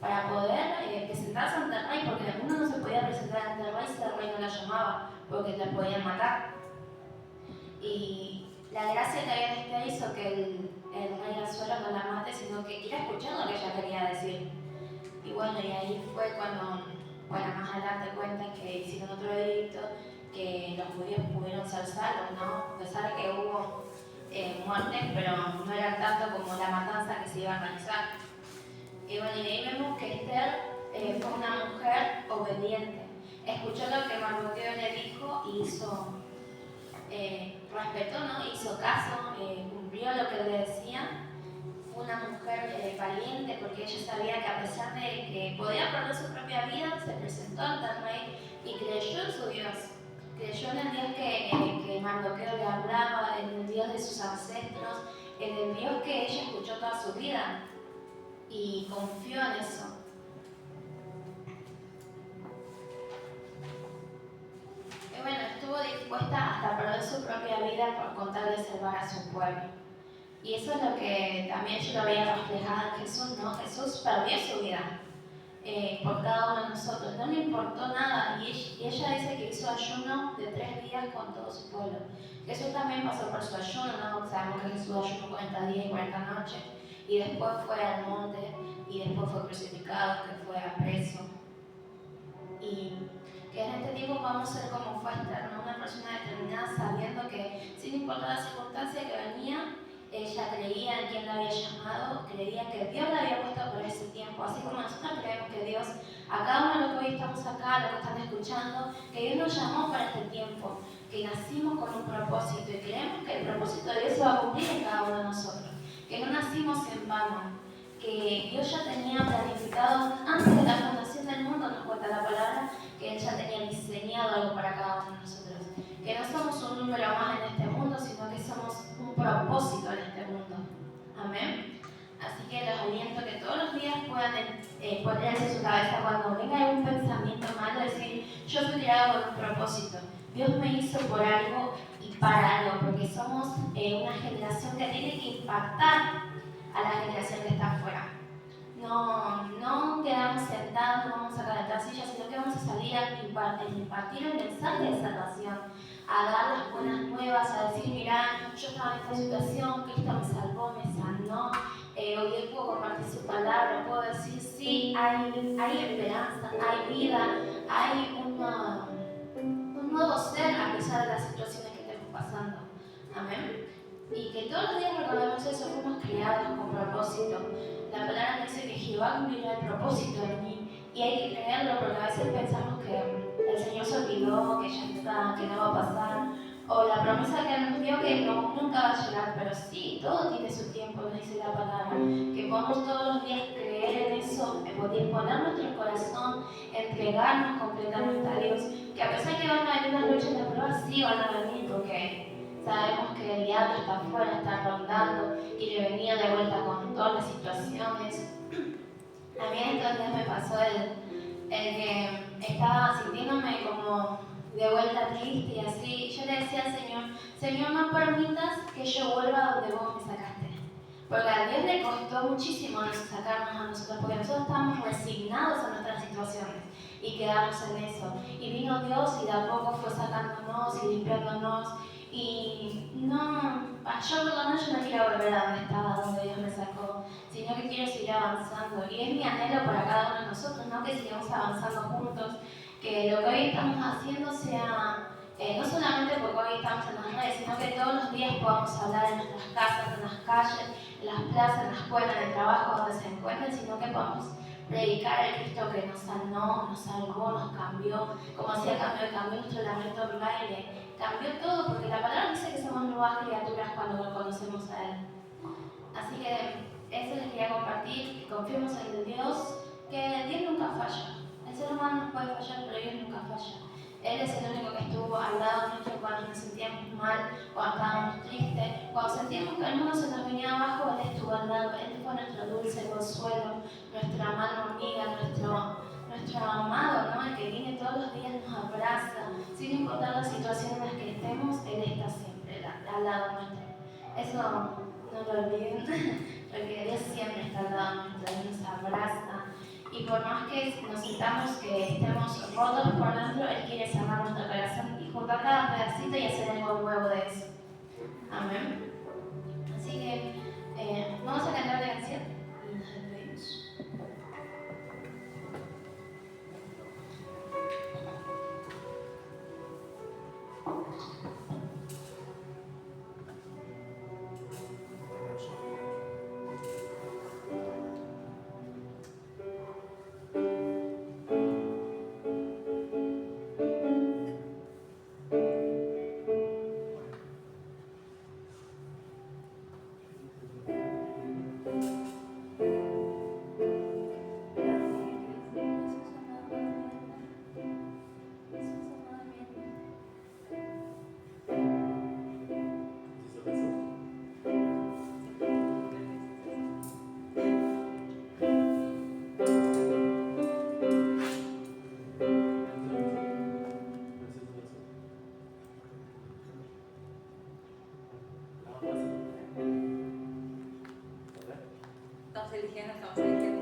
Speaker 1: para poder presentarse ante el rey, porque uno no se podía presentar ante el rey si el rey no la llamaba, porque la podían matar. Y la gracia que había en Esther hizo que el rey Asuero no la mate, sino que quiera escuchar lo que ella quería decir. Y bueno, y ahí fue cuando, más adelante cuentan que hicieron otro edicto, que los judíos pudieron ser salvos, ¿no? A pesar de que hubo muertes, pero no era tanto como la matanza que se iba a realizar. Y bueno, y ahí vemos que Esther fue una mujer obediente. Escuchó lo que Mardoqueo le dijo y hizo, respetó, ¿no? Hizo caso, cumplió lo que le decía. Fue una mujer valiente, porque ella sabía que a pesar de que podía perder su propia vida, se presentó ante el rey y creyó en su Dios. Creyó en el Dios que Mardoqueo le hablaba, en el Dios de sus ancestros, en el Dios que ella escuchó toda su vida, y confió en eso. Y bueno, estuvo dispuesta hasta perder su propia vida por contar de salvar a su pueblo. Y eso es lo que también yo lo veía reflejado en Jesús, ¿no? Jesús perdió su vida por cada uno de nosotros, no le importó nada. Y ella dice que hizo ayuno de 3 días con todo su pueblo. Jesús también pasó por su ayuno, ¿no? Sabemos que Jesús ayunó 40 días y 40 noches, y después fue al monte, y después fue crucificado, que fue preso. Y que en este tiempo vamos a ser como fue Esther, ¿no? Una persona determinada, sabiendo que sin importar la circunstancia que venía, ella creía en quien la había llamado, creía que Dios la había puesto por ese tiempo, así como nosotros creemos que Dios, a cada uno de los que hoy estamos acá, los que están escuchando, que Dios nos llamó para este tiempo, que nacimos con un propósito, y creemos que el propósito de Dios se va a cumplir en cada uno de nosotros, que no nacimos en vano, que Dios ya tenía planificado antes de la fundación del mundo, nos cuenta la palabra, que Él ya tenía diseñado algo para cada uno de nosotros, que no somos un número más en este mundo, sino que somos un propósito en este mundo. Amén. Así que los aliento que todos los días puedan ponerse en su cabeza cuando venga algún pensamiento malo, decir: yo fui creado con un propósito, Dios me hizo por algo y para algo, porque somos una generación que tiene que impactar a la generación que está afuera. No quedamos sentados, no vamos a calentar sillas, sino que vamos a salir a impartir el mensaje de salvación, a dar las buenas nuevas, a decir: mirá, yo estaba en esta situación, Cristo me salvó, me sanó, hoy puedo compartir su palabra, puedo decir: sí, hay esperanza, hay vida, hay un nuevo ser a pesar de las situaciones que estemos pasando. Amén. Y que todos los días recordemos eso, fuimos creados con propósito. La palabra dice que Jehová cumplirá el propósito en mí, y hay que creerlo, porque a veces pensamos que el Señor se olvidó, que ya está, que no va a pasar, o la promesa que nos dio que nunca va a llegar. Pero sí, todo tiene su tiempo, nos dice la palabra, que podemos todos los días creer en eso, disponer nuestro corazón, entregarnos completamente a Dios, que a pesar que van a venir unas luchas de pruebas, sí van a venir, porque sabemos que el diablo está afuera, está rondando, y le venía de vuelta con todas las situaciones. A mí estos días me pasó el que estaba sintiéndome como de vuelta triste y así. Yo le decía al Señor: Señor, no permitas que yo vuelva a donde vos me sacaste. Porque a Dios le costó muchísimo sacarnos a nosotros, porque nosotros estábamos resignados a nuestras situaciones y quedamos en eso. Y vino Dios y de a poco fue sacándonos y limpiándonos. Y yo por lo menos no quiero volver a donde estaba, donde Dios me sacó, sino que quiero seguir avanzando. Y es mi anhelo para cada uno de nosotros, ¿no? Que sigamos avanzando juntos, que lo que hoy estamos haciendo sea, no solamente porque hoy estamos en las redes, sino que todos los días podamos hablar en nuestras casas, en las calles, en las plazas, en la escuela, en el trabajo, donde se encuentren, sino que podamos predicar el Cristo que nos sanó, nos salvó, nos cambió, como decía, cambió nuestro lamento en baile, cambió todo, porque la palabra dice que somos nuevas criaturas cuando lo conocemos a Él. Así que eso les quería compartir, confiemos en Dios, que Dios nunca falla. El ser humano nos puede fallar, pero Dios nunca falla. Él es el único que estuvo al lado nuestro cuando nos sentíamos mal, cuando estábamos tristes, cuando sentíamos que el mundo se nos venía abajo, Él estuvo al lado. Él fue nuestro dulce consuelo, nuestra mano amiga, nuestro amado, ¿no? El que viene todos los días, nos abraza, sin importar la situación en la que estemos, Él está siempre al lado nuestro. Eso no lo olviden, porque Dios siempre está al lado nuestro, Él nos abraza. Y por más que nos sintamos que estemos rotos por dentro, Él quiere sanar nuestro corazón y juntar cada pedacito y hacer algo nuevo de eso. Amén. Así que vamos a cantar la canción y nos despedimos.
Speaker 4: Estamos eligiendo.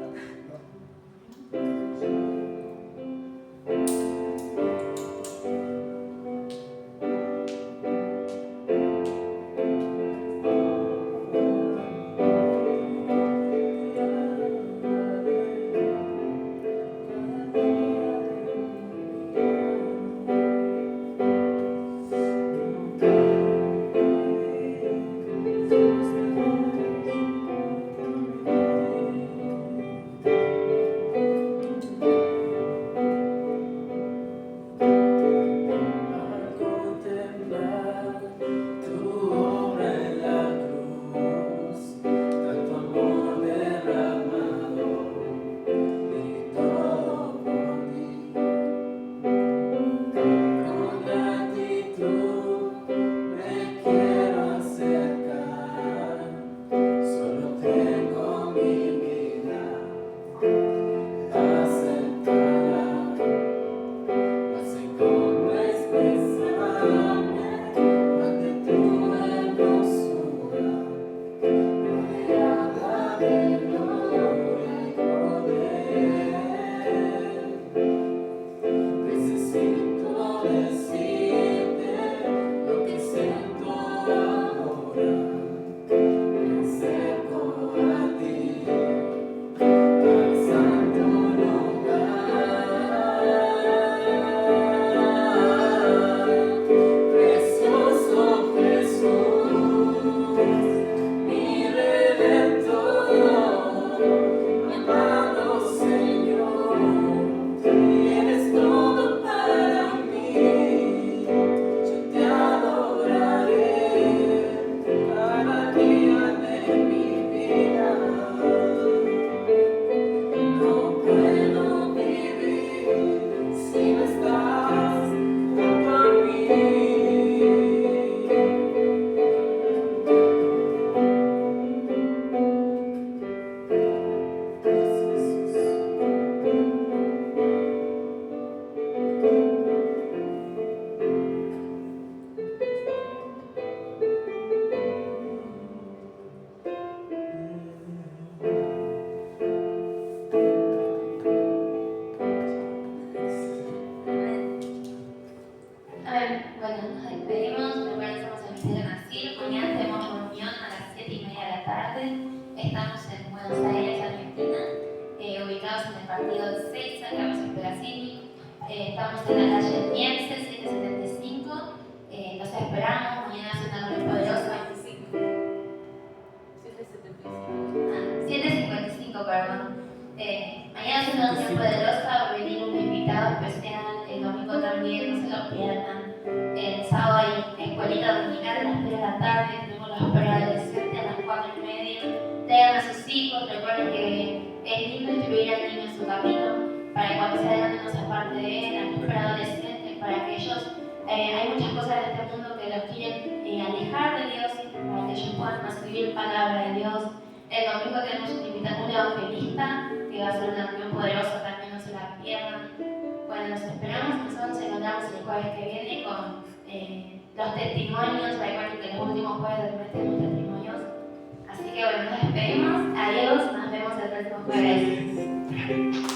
Speaker 4: Estamos en Buenos Aires, Argentina, ubicados en el partido de Seiza, Carlos Esperacini. Estamos en la calle Niemce, 775. Los esperamos. Mañana es una noche poderosa. 755, perdón. Mañana
Speaker 1: Mañana es una noche poderosa, va a venir un invitado especial, el domingo también, no se lo pierdan. El sábado hay escuelita dominical a las 3 de la tarde, tenemos la escuela adolescente a las 4:30. Traigan a sus hijos, recuerden que es lindo instruir al niño en su camino, para que cuando sea grande no se aparte de él, la escuela adolescente, para que ellos, hay muchas cosas en este mundo que los quieren alejar de Dios, para que ellos puedan recibir palabra de Dios. El domingo tenemos un evangelista que va a ser una reunión poderosa, también no se la pierdan. Bueno, nos esperamos, nosotros nos encontramos el jueves que viene con los testimonios. Recuerden que los últimos jueves del mes tenemos testimonios. Así que bueno, nos despedimos, adiós, nos vemos el próximo jueves.